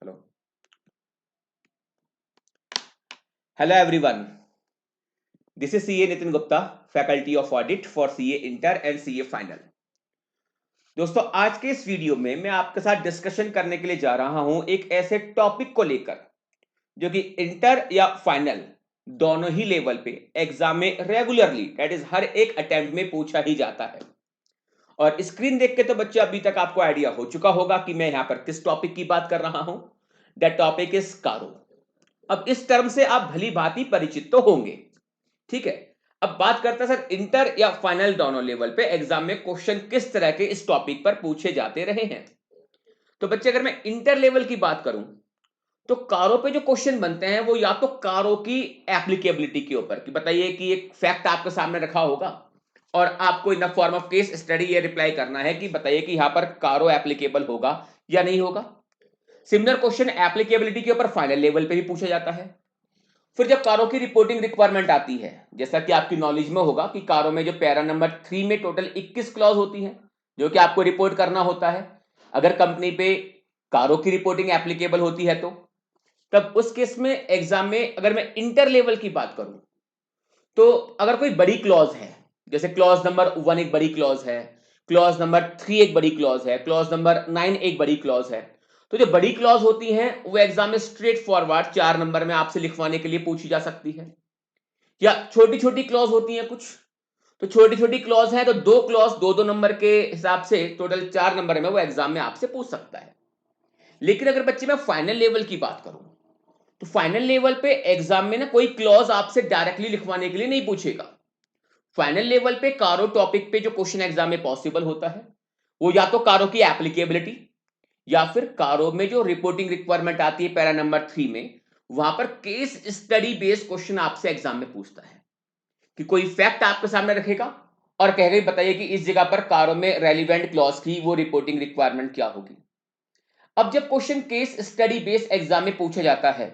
Hello hello everyone, this is CA Nitin Gupta, faculty of audit for CA inter and CA final. दोस्तों, आज के इस video में मैं आपके साथ डिस्कशन करने के लिए जा रहा हूं एक ऐसे टॉपिक को लेकर जो कि इंटर या फाइनल दोनों ही लेवल पे एग्जाम में रेगुलरली, दैट इज हर एक अटेम्प्ट में पूछा ही जाता है। और स्क्रीन देख के तो बच्चे अभी तक आपको आइडिया हो चुका होगा कि मैं यहां पर किस टॉपिक की बात कर रहा हूं। दैट टॉपिक इज कारो। अब इस टर्म से आप भली भांति परिचित तो होंगे, ठीक है। अब बात करते हैं सर, इंटर या फाइनल दोनों लेवल पे एग्जाम में क्वेश्चन किस तरह के इस टॉपिक पर पूछे जाते रहे हैं। तो बच्चे, अगर मैं इंटर लेवल की बात करूं तो कारो पे जो क्वेश्चन बनते हैं वो या तो कारो की एप्लीकेबिलिटी के ऊपर कि बताइए कि एक फैक्ट आपके सामने रखा होगा और आपको in the form of case study ये रिप्लाई करना है कि बताइए कि यहां पर कारो एप्लीकेबल होगा या नहीं होगा। सिमिलर क्वेश्चन एप्लीकेबिलिटी के ऊपर फाइनल लेवल पे भी पूछा जाता है। फिर जब कारों की रिपोर्टिंग रिक्वायरमेंट आती है, जैसा कि आपकी नॉलेज में होगा कि कारों में जो पैरा नंबर 3 में टोटल 21 क्लॉज होती है जो कि आपको रिपोर्ट करना होता है। अगर कंपनी पे कारों की रिपोर्टिंग एप्लीकेबल होती है तो तब उस केस में एग्जाम में अगर मैं इंटर लेवल की बात करूं तो अगर कोई बड़ी क्लॉज है, जैसे क्लॉज नंबर 1 एक बड़ी क्लॉज है, क्लॉज नंबर 3 एक बड़ी क्लॉज है, क्लॉज नंबर 9 एक बड़ी क्लॉज है, तो जो बड़ी क्लॉज होती हैं वो एग्जाम में स्ट्रेट फॉरवर्ड 4 नंबर में आपसे लिखवाने के लिए पूछी जा सकती है। या छोटी छोटी क्लॉज होती हैं कुछ, तो छोटी छोटी क्लॉज है तो दो क्लॉज दो दो नंबर के हिसाब से टोटल 4 नंबर में वो एग्जाम में आपसे पूछ सकता है। लेकिन अगर बच्चे मैं फाइनल लेवल की बात करूं तो फाइनल लेवल पे एग्जाम में ना कोई क्लॉज आपसे डायरेक्टली लिखवाने के लिए नहीं पूछेगा। फाइनल लेवल पे कारो टॉपिक पे जो क्वेश्चन एग्जाम में पॉसिबल होता है वो या तो कारो की एप्लीकेबिलिटी या फिर कारो में जो रिपोर्टिंग रिक्वायरमेंट आती है पैरा नंबर 3 में, वहां पर केस स्टडी बेस्ड क्वेश्चन आपसे एग्जाम में पूछता है कि कोई फैक्ट आपके सामने रखेगा और कहेगा बताइए कि इस जगह पर कारो में रेलिवेंट क्लॉज की वो रिपोर्टिंग रिक्वायरमेंट क्या होगी। अब जब question case study based exam में पूछा जाता है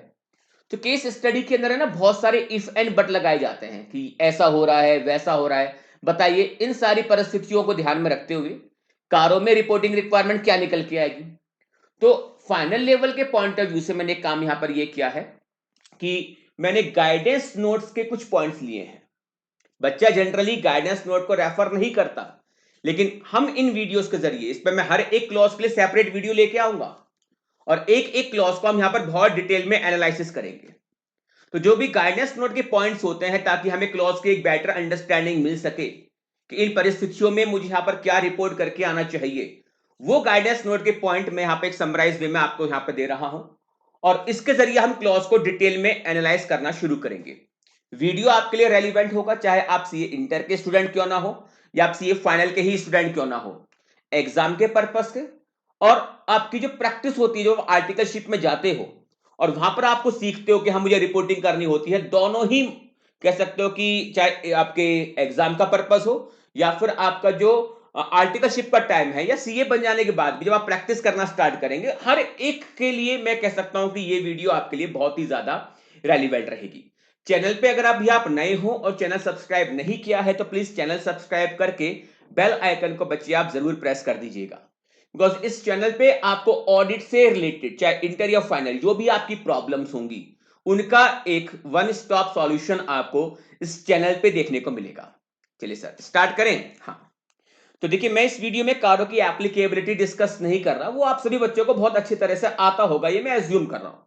तो केस स्टडी के अंदर है ना बहुत सारे इफ एंड बट लगाए जाते हैं कि ऐसा हो रहा है वैसा हो रहा है। बताइए इन सारी परिस्थितियों को ध्यान में रखते हुए कारो में रिपोर्टिंग रिक्वायरमेंट क्या निकल के आएगी। तो फाइनल लेवल के पॉइंट ऑफ व्यू से मैंने काम यहां पर यह किया है कि मैंने गाइडेंस नोट्स के कुछ पॉइंट्स लिए हैं। बच्चा जनरली गाइडेंस नोट को रेफर नहीं करता, लेकिन हम इन वीडियोस के जरिए इस पर मैं हर एक क्लॉज के लिए सेपरेट वीडियो लेके आऊंगा और एक एक क्लॉज को हम यहां पर बहुत डिटेल में एनालिसिस करेंगे। तो जो भी गाइडेंस नोट के पॉइंट्स होते हैं ताकि हमें क्लॉज की एक बेटर अंडरस्टैंडिंग मिल सके कि इन परिस्थितियों में मुझे यहां पर क्या रिपोर्ट करके आना चाहिए, वो गाइडेंस नोट के पॉइंट में यहां पे एक समराइज वे में आपको यहां पे दे रहा हूं और इसके जरिए हम क्लॉज को डिटेल में एनालाइज करना शुरू करेंगे। वीडियो आपके लिए रेलिवेंट होगा चाहे आप सीए इंटर के स्टूडेंट क्यों ना हो या आप सीए फाइनल के ही स्टूडेंट क्यों ना हो। एग्जाम के पर्पस से और आपकी जो प्रैक्टिस होती है, जो आर्टिकलशिप में जाते हो और वहां पर आपको सीखते हो कि हाँ मुझे रिपोर्टिंग करनी होती है, दोनों ही कह सकते हो कि चाहे आपके एग्जाम का पर्पस हो या फिर आपका जो आर्टिकलशिप का टाइम है या सीए बन जाने के बाद भी जब आप प्रैक्टिस करना स्टार्ट करेंगे, हर एक के लिए मैं कह सकता हूं कि ये वीडियो आपके लिए बहुत ही ज्यादा रेलिवेंट रहेगी। चैनल पे अगर अभी आप नए हो और चैनल सब्सक्राइब नहीं किया है तो प्लीज चैनल सब्सक्राइब करके बेल आइकन को बच्चे आप जरूर प्रेस कर दीजिएगा, बिकॉज इस चैनल पे आपको ऑडिट से रिलेटेड चाहे इंटर या फाइनल जो भी आपकी प्रॉब्लम्स होंगी उनका एक वन स्टॉप सॉल्यूशन आपको इस चैनल पे देखने को मिलेगा। चलिए सर स्टार्ट करें। हाँ, तो देखिए मैं इस वीडियो में कारों की एप्लीकेबिलिटी डिस्कस नहीं कर रहा, वो आप सभी बच्चों को बहुत अच्छी तरह से आता होगा ये मैं एज्यूम कर रहा हूं।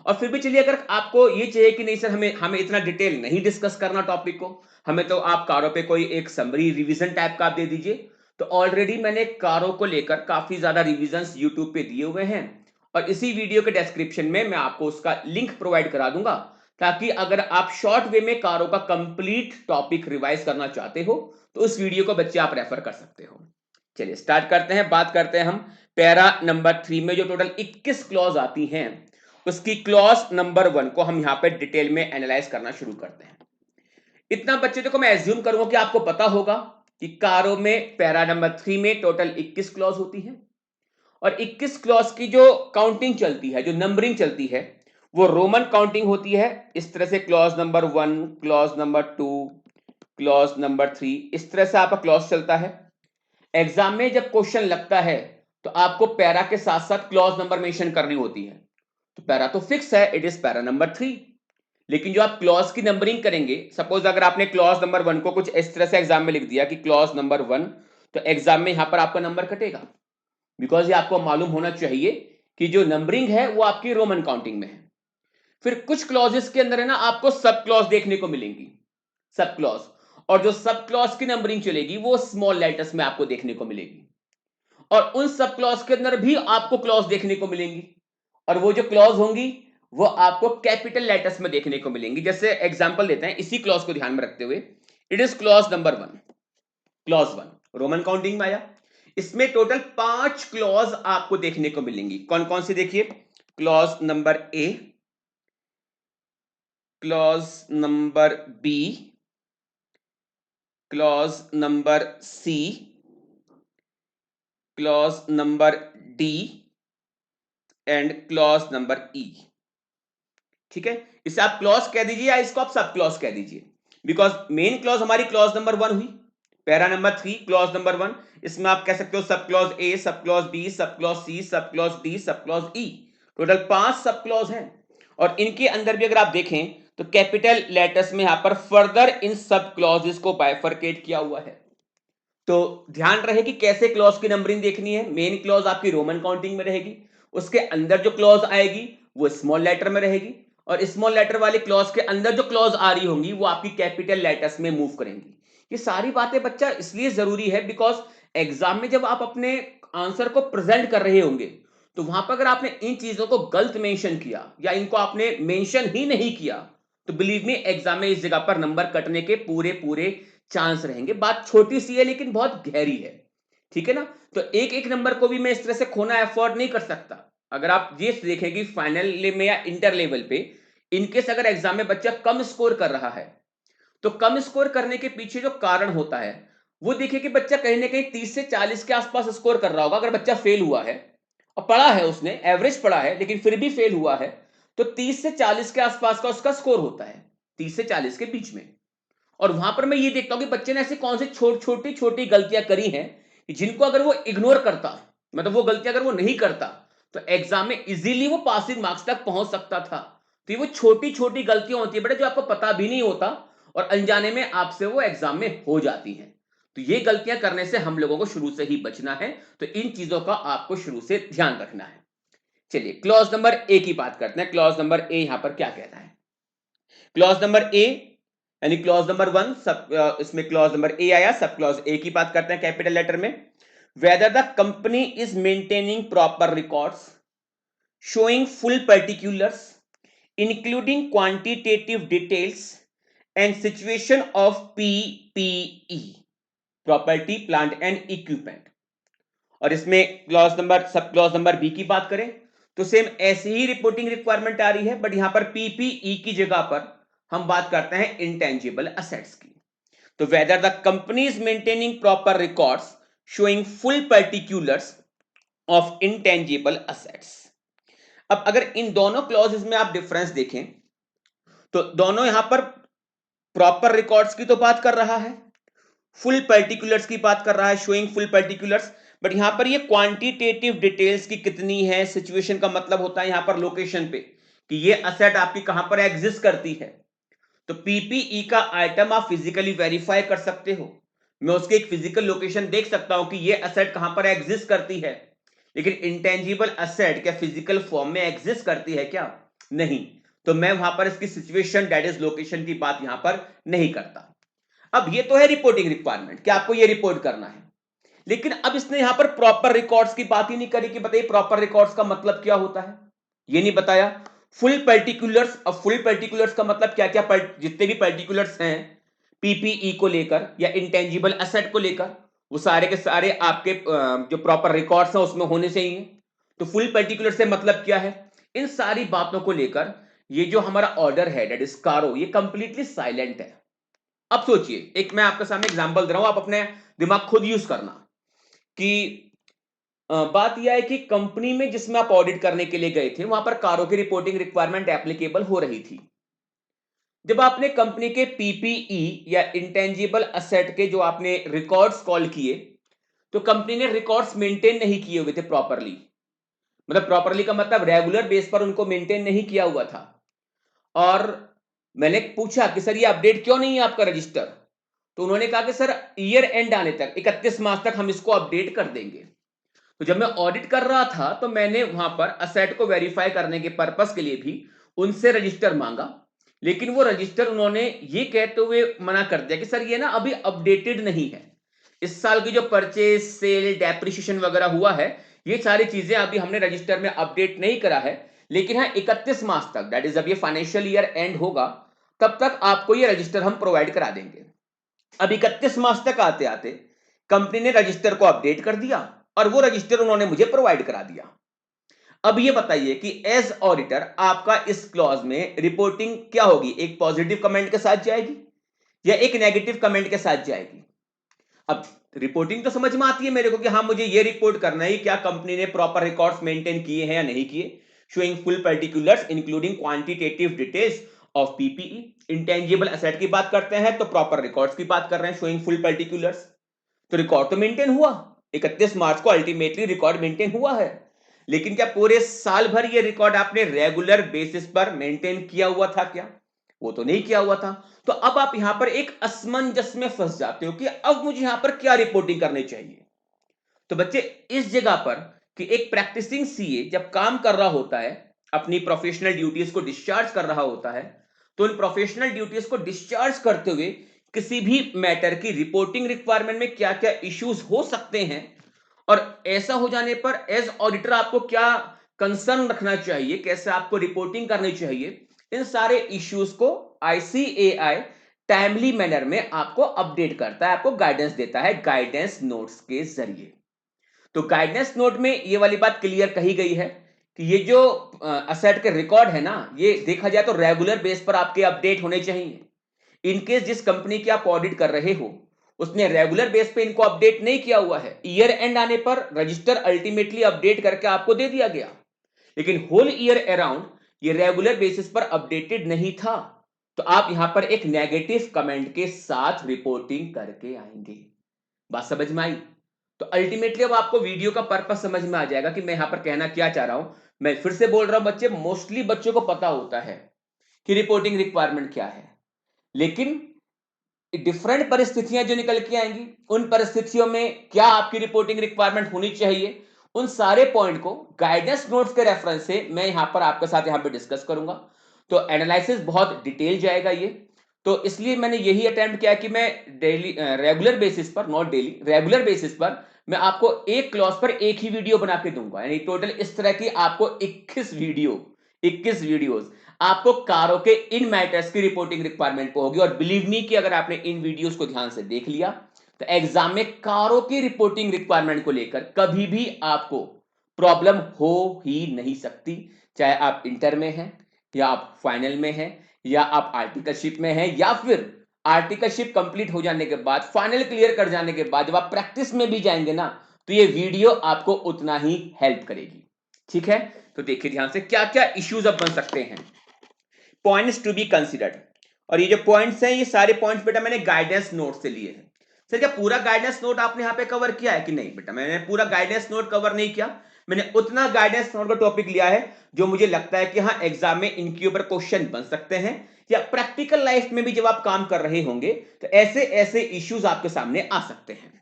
और फिर भी चलिए अगर आपको ये चाहिए कि नहीं सर हमें हमें इतना डिटेल नहीं डिस्कस करना टॉपिक को, हमें तो आप कारों पे कोई एक समरी रिवीजन टाइप का आप दे दीजिए, तो ऑलरेडी मैंने कारों को लेकर काफी ज्यादा रिवीजन यूट्यूब पे दिए हुए हैं और इसी वीडियो के डिस्क्रिप्शन में मैं आपको उसका लिंक प्रोवाइड करा दूंगा ताकि अगर आप शॉर्ट वे में कारों का कंप्लीट टॉपिक रिवाइज करना चाहते हो तो उस वीडियो को बच्चे आप रेफर कर सकते हो। चलिए स्टार्ट करते हैं, बात करते हैं हम पैरा नंबर 3 में जो टोटल 21 क्लॉज आती हैं उसकी क्लॉज नंबर 1 को हम यहां पे डिटेल में एनालाइज करना शुरू करते हैं। इतना बच्चे देखो मैं एज्यूम करूंगा कि आपको पता होगा कि कारो में पैरा नंबर 3 में टोटल 21 क्लॉज होती है और 21 क्लॉज की जो काउंटिंग चलती है, जो नंबरिंग चलती है, वो रोमन काउंटिंग होती है। इस तरह से clause number 1, clause number 2, clause number 3, इस तरह से आपका क्लॉज चलता है। एग्जाम में जब क्वेश्चन लगता है तो आपको पैरा के साथ साथ क्लॉज नंबर मेंशन करनी होती है। तो पैरा तो फिक्स है, इट इज पैरा नंबर 3। लेकिन जो आप क्लॉज की नंबरिंग करेंगे, सपोज अगर आपने क्लॉज नंबर 1 को कुछ इस तरह से एग्जाम में लिख दिया कि क्लॉज नंबर 1, तो एग्जाम में यहां पर आपका नंबर कटेगा, बिकॉज ये आपको मालूम होना चाहिए कि जो नंबरिंग है वो आपकी रोमन काउंटिंग में है। फिर कुछ क्लॉजेस के अंदर है ना आपको सब क्लॉज देखने को मिलेंगी, सब क्लॉज, और जो सब क्लॉज की नंबरिंग चलेगी वो स्मॉल लेटर्स में आपको देखने को मिलेगी, और उन सब क्लॉज के अंदर भी आपको क्लॉज देखने को मिलेंगी, और वो जो क्लॉज होंगी वो आपको कैपिटल लेटर्स में देखने को मिलेंगी। जैसे एग्जांपल देते हैं इसी क्लॉज को ध्यान में रखते हुए, it is clause number 1, clause 1 Roman counting में आया। इसमें टोटल 5 क्लॉज आपको देखने को मिलेंगी। कौन कौन सी देखिए, clause number A, clause number B, clause number C, clause number D and clause number E. ठीक है, इसे आप क्लॉज कह दीजिए या इसको आप सब क्लॉज कह दीजिए, बिकॉज मेन क्लॉज हमारी क्लॉज नंबर 1 हुई, पैरा नंबर 3 क्लॉज नंबर 1। इसमें आप कह सकते हो सब clause A, sub clause B, sub clause C, sub clause D, sub clause E. Total 5 sub clause हैं, और इनके अंदर भी अगर आप देखें तो कैपिटल लेटर्स में यहां पर फर्दर इन सब क्लॉजेस को बाइफरकेट किया हुआ है। तो ध्यान रहे कि कैसे क्लॉज की नंबरिंग देखनी है। मेन क्लॉज आपकी रोमन काउंटिंग में रहेगी, उसके अंदर जो क्लॉज आएगी वो स्मॉल लेटर में रहेगी, और स्मॉल लेटर वाले क्लॉज के अंदर जो क्लॉज आ रही होंगी वो आपकी कैपिटल लेटर्स में मूव करेंगी। ये सारी बातें बच्चा इसलिए जरूरी है बिकॉज एग्जाम में जब आप अपने आंसर को प्रेजेंट कर रहे होंगे तो वहां पर अगर आपने इन चीजों को गलत मेंशन किया या इनको आपने मेंशन ही नहीं किया तो बिलीव मी एग्जाम में इस जगह पर नंबर कटने के पूरे पूरे चांस रहेंगे। बात छोटी सी है लेकिन बहुत गहरी है, ठीक है ना। तो एक एक नंबर को भी मैं इस तरह से खोना अफोर्ड नहीं कर सकता। अगर आप ये देखेंगे फाइनल में या इंटर लेवल पे इनकेस अगर एग्जाम में बच्चा कम स्कोर कर रहा है तो कम स्कोर करने के पीछे जो कारण होता है वो देखिए कि बच्चा कहीं ना कहीं 30 से 40 के आसपास स्कोर कर रहा होगा। अगर बच्चा फेल हुआ है और पढ़ा है, उसने एवरेज पढ़ा है लेकिन फिर भी फेल हुआ है, तो 30 से 40 के आसपास का उसका स्कोर होता है, 30 से 40 के बीच में। और वहां पर मैं ये देखता हूं कि बच्चे ने ऐसी कौन सी छोटी छोटी गलतियां करी हैं जिनको अगर वो इग्नोर करता, मतलब वो गलतियां अगर वो नहीं करता तो एग्जाम में इजीली वो पासिंग मार्क्स तक पहुंच सकता था। तो ये वो छोटी छोटी गलतियां होती है बेटा जो आपको पता भी नहीं होता और अनजाने में आपसे वो एग्जाम में हो जाती हैं। तो ये गलतियां करने से हम लोगों को शुरू से ही बचना है, तो इन चीजों का आपको शुरू से ध्यान रखना है। चलिए क्लॉज नंबर ए की बात करते हैं। क्लॉज नंबर ए यहां पर क्या कहता है, क्लॉज नंबर ए यानी क्लॉज नंबर 1 सब, इसमें क्लॉज नंबर ए आया, सब क्लॉज ए की बात करते हैं कैपिटल लेटर में। Whether the company is maintaining proper records showing full particulars including quantitative details and situation of PPE, property plant and equipment। और इसमें clause number sub clause number B की बात करें तो सेम ऐसी ही रिपोर्टिंग रिक्वायरमेंट आ रही है, बट यहां पर पीपीई की जगह पर हम बात करते हैं इंटेंजिबल असेट्स की। तो whether the company is maintaining proper records showing full particulars of intangible assets. अब अगर इन दोनों क्लॉजेस में आप डिफरेंस देखें तो दोनों यहां पर प्रॉपर रिकॉर्ड्स की तो बात कर रहा है, फुल पर्टिकुलर्स की बात कर रहा है, शोइंग फुल पर्टिकुलर्स, बट यहां पर ये क्वांटिटेटिव डिटेल्स की कितनी है, सिचुएशन का मतलब होता है यहां पर लोकेशन पे कि ये असेट आपकी कहां पर एग्जिस्ट करती है। तो पीपीई का आइटम आप फिजिकली वेरीफाई कर सकते हो, मैं उसकी एक फिजिकल लोकेशन देख सकता हूं कि ये असेट कहां पर एग्जिस्ट करती है, लेकिन इंटेंजिबल असेट क्या फिजिकल फॉर्म में एग्जिस्ट करती है क्या, नहीं। तो मैं वहां पर इसकी सिचुएशन दैट इज लोकेशन की बात यहां पर नहीं करता। अब ये तो है रिपोर्टिंग रिक्वायरमेंट कि आपको ये रिपोर्ट करना है, लेकिन अब इसने यहां पर प्रॉपर रिकॉर्ड्स की बात ही नहीं करी कि बताइए प्रॉपर रिकॉर्ड्स का मतलब क्या होता है, ये नहीं बताया। फुल पर्टिकुलर्स, अब फुल पर्टिकुलर्स का मतलब क्या क्या जितने भी पर्टिकुलर्स हैं पीपीई को लेकर या इंटेंजिबल एसेट को लेकर वो सारे के सारे आपके जो प्रॉपर रिकॉर्ड्स हैं उसमें होने चाहिए। तो फुल पर्टिकुलर से मतलब क्या है, इन सारी बातों को लेकर ये जो हमारा ऑर्डर है दैट इज कारो, ये कंप्लीटली साइलेंट है। अब सोचिए, एक मैं आपके सामने एग्जांपल दे रहा हूं, आप अपने दिमाग खुद यूज करना कि बात यह है कि कंपनी में जिसमें आप ऑडिट करने के लिए गए थे वहां पर कारों की रिपोर्टिंग रिक्वायरमेंट एप्लीकेबल हो रही थी। जब आपने कंपनी के पीपीई या इंटेंजिबल असेट के जो आपने रिकॉर्ड्स कॉल किए तो कंपनी ने रिकॉर्ड्स मेंटेन नहीं किए हुए थे प्रॉपरली, मतलब प्रॉपरली का मतलब रेगुलर बेस पर उनको मेंटेन नहीं किया हुआ था। और मैंने पूछा कि सर ये अपडेट क्यों नहीं है आपका रजिस्टर? तो उन्होंने कहा कि सर ईयर एंड आने तक 31 मार्च तक हम इसको अपडेट कर देंगे। तो जब मैं ऑडिट कर रहा था तो मैंने वहां पर असेट को वेरीफाई करने के पर्पस के लिए भी उनसे रजिस्टर मांगा, लेकिन वो रजिस्टर उन्होंने ये कहते हुए मना कर दिया कि सर ये ना अभी अपडेटेड नहीं है। इस साल की जो परचेज सेल डेप्रिसिएशन वगैरह हुआ है, ये सारी चीजें अभी हमने रजिस्टर में अपडेट नहीं करा है, लेकिन हाँ 31 मार्च तक, दैट इज जब ये फाइनेंशियल ईयर एंड होगा, तब तक आपको ये रजिस्टर हम प्रोवाइड करा देंगे। अब 31 मार्च तक आते आते कंपनी ने रजिस्टर को अपडेट कर दिया और वो रजिस्टर उन्होंने मुझे प्रोवाइड करा दिया। अब ये बताइए कि एज ऑडिटर आपका इस क्लॉज में रिपोर्टिंग क्या होगी? एक पॉजिटिव कमेंट के साथ जाएगी या एक नेगेटिव कमेंट के साथ जाएगी? अब रिपोर्टिंग तो समझ में आती है मेरे को कि हाँ मुझे ये रिपोर्ट करना है क्या कंपनी ने प्रॉपर रिकॉर्ड्स मेंटेन किए हैं या नहीं किए, showing full particulars including quantitative details of PPE. Intangible asset की बात करते हैं तो प्रॉपर रिकॉर्ड्स की बात कर रहे हैं, शोइंग फुल पर्टिकुलर्स। तो रिकॉर्ड तो मेंटेन हुआ, 31 मार्च को अल्टीमेटली रिकॉर्ड मेंटेन हुआ है, लेकिन क्या पूरे साल भर ये रिकॉर्ड आपने रेगुलर बेसिस पर मेंटेन किया हुआ था क्या? वो तो नहीं किया हुआ था। तो अब आप यहां पर एक असमंजस में फंस जाते हो कि अब मुझे यहां पर क्या रिपोर्टिंग करनी चाहिए। तो बच्चे इस जगह पर कि एक प्रैक्टिसिंग सीए जब काम कर रहा होता है, अपनी प्रोफेशनल ड्यूटीज को डिस्चार्ज कर रहा होता है, तो इन प्रोफेशनल ड्यूटीज को डिस्चार्ज करते हुए किसी भी मैटर की रिपोर्टिंग रिक्वायरमेंट में क्या क्या इश्यूज हो सकते हैं, और ऐसा हो जाने पर एज ऑडिटर आपको क्या कंसर्न रखना चाहिए, कैसे आपको रिपोर्टिंग करनी चाहिए, इन सारे इश्यूज को आईसीएआई टाइमली मैनर में आपको अपडेट करता है, आपको गाइडेंस देता है गाइडेंस नोट्स के जरिए। तो गाइडेंस नोट में ये वाली बात क्लियर कही गई है कि ये जो असेट के रिकॉर्ड है ना, ये देखा जाए तो रेगुलर बेस पर आपके अपडेट होने चाहिए। इनकेस जिस कंपनी की आप ऑडिट कर रहे हो उसने रेगुलर बेस पे इनको अपडेट नहीं किया हुआ है, ईयर एंड आने पर रजिस्टर अल्टीमेटली अपडेट करके आपको दे दिया गया, लेकिन होल ईयर अराउंड ये रेगुलर बेसिस पर अपडेटेड नहीं था, तो आप यहां पर एक नेगेटिव कमेंट के साथ रिपोर्टिंग करके आएंगे। बात समझ में आई? तो अल्टीमेटली अब आपको वीडियो का पर्पस समझ में आ जाएगा कि मैं यहां पर कहना क्या चाह रहा हूं। मैं फिर से बोल रहा हूं बच्चे, मोस्टली बच्चों को पता होता है कि रिपोर्टिंग रिक्वायरमेंट क्या है, लेकिन डिफरेंट परिस्थितियां जो निकल के आएंगी, उन परिस्थितियों में क्या आपकी रिपोर्टिंग रिक्वायरमेंट होनी चाहिए, उन सारे पॉइंट को गाइडेंस नोट्स के रेफरेंस से मैं यहां पर आपके साथ यहां पे डिस्कस करूंगा। तो एनालिसिस बहुत डिटेल जाएगा ये, तो इसलिए मैंने यही अटेम्प्ट किया कि मैं डेली रेगुलर बेसिस पर, नॉट डेली, रेगुलर बेसिस पर मैं आपको एक क्लॉज पर एक ही वीडियो बना के दूंगा, यानी टोटल इस तरह की आपको 21 वीडियोस आपको कारों के इन मैटर्स की रिपोर्टिंग रिक्वायरमेंट को होगी। और बिलीव मी कि अगर आपने इन वीडियोस को ध्यान से देख लिया तो एग्जाम में कारों की रिपोर्टिंग रिक्वायरमेंट को लेकर कभी भी आपको प्रॉब्लम हो ही नहीं सकती, चाहे आप इंटर में हैं या आप फाइनल में हैं या आप आर्टिकलशिप में हैं, या फिर आर्टिकलशिप कंप्लीट हो जाने के बाद, फाइनल क्लियर कर जाने के बाद जब आप प्रैक्टिस में भी जाएंगे ना, तो ये वीडियो आपको उतना ही हेल्प करेगी। ठीक है, तो देखिए ध्यान से क्या क्या इश्यूज अब बन सकते हैं, पॉइंट्स टू बी कंसिडर्ड। और ये जो पॉइंट्स हैं, ये सारे पॉइंट्स बेटा मैंने गाइडेंस नोट से लिए हैं। सर क्या पूरा गाइडेंस नोट आपने यहाँ पे कवर किया है कि नहीं? बेटा मैंने पूरा गाइडेंस नोट कवर नहीं किया, मैंने उतना गाइडेंस नोट का टॉपिक लिया है जो मुझे लगता है कि हाँ एग्जाम में इनके ऊपर क्वेश्चन बन सकते हैं, या प्रैक्टिकल लाइफ में भी जब आप काम कर रहे होंगे तो ऐसे ऐसे इश्यूज आपके सामने आ सकते हैं।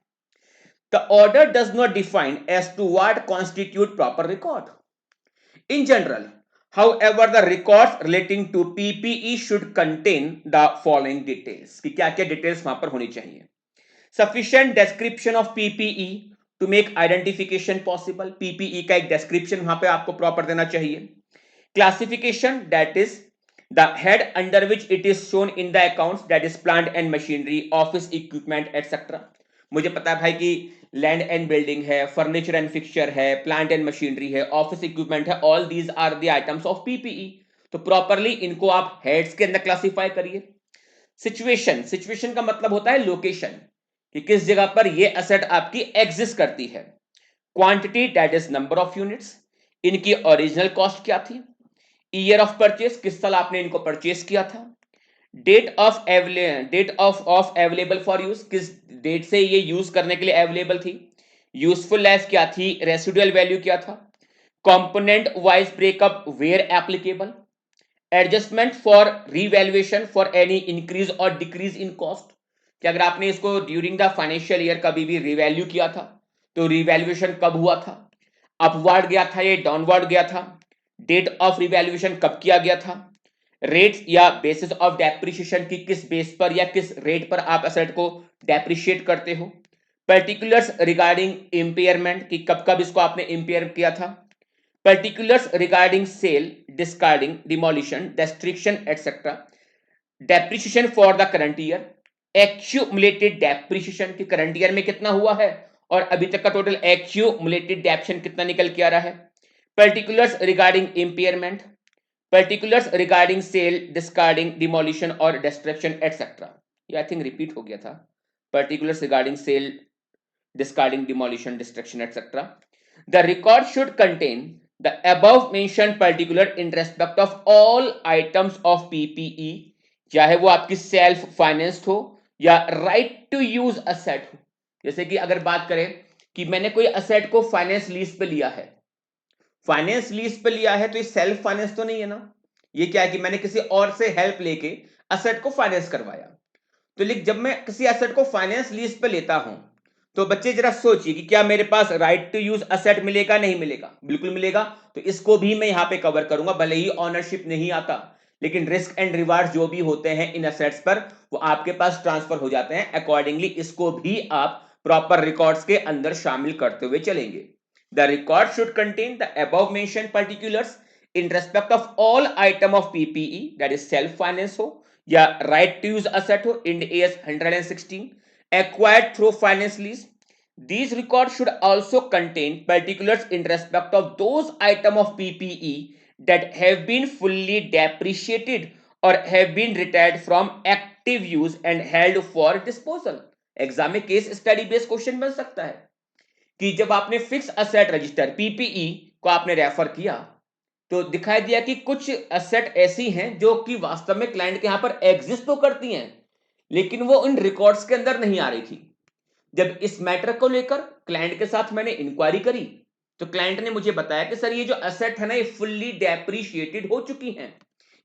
The order does not define as to what constitute proper record in general. However, the records relating to PPE should contain the following details कि क्या क्या डिटेल्स वहां पर होनी चाहिए। Sufficient description of PPE to make identification possible, PPE का एक description वहां पे आपको प्रॉपर देना चाहिए। Classification, that is the head under which it is shown in the accounts, that is plant and machinery, office equipment, etc. मुझे पता है भाई कि लैंड एंड बिल्डिंग है, फर्नीचर एंड फिक्सचर है, प्लांट एंड मशीनरी है, ऑफिस इक्विपमेंट है, all these are the items of PPE. तो प्रॉपरली इनको आप हेड्स के अंदर क्लासिफाई करिए। सिचुएशन, सिचुएशन का मतलब होता है लोकेशन, कि किस जगह पर ये एसेट आपकी एग्जिस्ट करती है। Quantity, that is number of units, इनकी ओरिजिनल कॉस्ट क्या थी। ईयर ऑफ परचेस, किस साल आपने इनको परचेस किया था। Date of available for use, किस डेट से ये यूज करने के लिए अवेलेबल थी। यूजफुल लाइफ क्या थी, रेसिडुअल वैल्यू क्या था। component wise breakup where applicable, adjustment for revaluation for any increase or decrease in cost, कि अगर आपने इसको ड्यूरिंग द फाइनेंशियल ईयर कभी भी रिवैल्यू किया था तो रिवैल्यूएशन कब हुआ था, अपवर्ड गया था या डाउनवर्ड गया था, डेट ऑफ रिवैल्यूएशन कब किया गया था, रेट्स या बेसिस ऑफ डेप्रिसिएशन की किस बेस पर या किस रेट पर आप एसेट को डेप्रिशिएट करते हो, पर्टिकुलर्स रिगार्डिंग इंपेयरमेंट कि कब कब इसको आपने इंपेयर किया था, particulars regarding sale, discarding, demolition, destruction, etc. Depreciation for the current year, accumulated depreciation कि current year में कितना हुआ है और अभी तक का total accumulated depreciation कितना निकल के आ रहा है, particulars regarding impairment, particulars regarding sale, discarding, demolition और destruction, etc. ये I think repeat हो गया था, particulars regarding sale, discarding, demolition, destruction, etc. The record should contain the above mentioned particular in respect of all items of PPE, चाहे वो आपकी self financed हो या राइट टू यूज असेट हो। जैसे कि अगर बात करें कि मैंने कोई असेट को फाइनेंस लीज पे लिया है, फाइनेंस लीज पे लिया है तो ये सेल्फ फाइनेंस तो नहीं है ना, ये क्या है कि मैंने किसी और से हेल्प लेके असेट को फाइनेंस करवाया। तो लेकिन जब मैं किसी एसेट को फाइनेंस लीज पे लेता हूं तो बच्चे जरा सोचिए कि क्या मेरे पास राइट टू यूज असेट मिलेगा, नहीं मिलेगा, बिल्कुल मिलेगा। तो इसको भी मैं यहां पे कवर करूंगा, भले ही ऑनरशिप नहीं आता लेकिन रिस्क एंड रिवार्ड जो भी होते हैं इन असेट्स पर वो आपके पास ट्रांसफर हो जाते हैं, अकॉर्डिंगली इसको भी आप प्रॉपर रिकॉर्ड्स के अंदर शामिल करते हुए चलेंगे। The record should contain the above mention particulars in respect of all item of PPE, that is self finance हो या राइट टू यूज असेट हो, end S 116 acquired through finance lease. These records should also contain particulars in respect of those item of PPE that have been fully depreciated or have been retired from active use and held for disposal. Exam में case study based question बन सकता है कि जब आपने fix asset register PPE को आपने refer किया तो दिखाई दिया कि कुछ असेट ऐसी हैं जो कि वास्तव में क्लाइंट के यहां पर एग्जिस्ट तो करती हैं लेकिन वो इन रिकॉर्ड्स के अंदर नहीं आ रही थी। जब इस मैटर को लेकर क्लाइंट के साथ मैंने इंक्वायरी करी तो क्लाइंट ने मुझे बताया कि सर ये जो असेट है ना ये फुल्ली डेप्रिशिएटेड हो चुकी हैं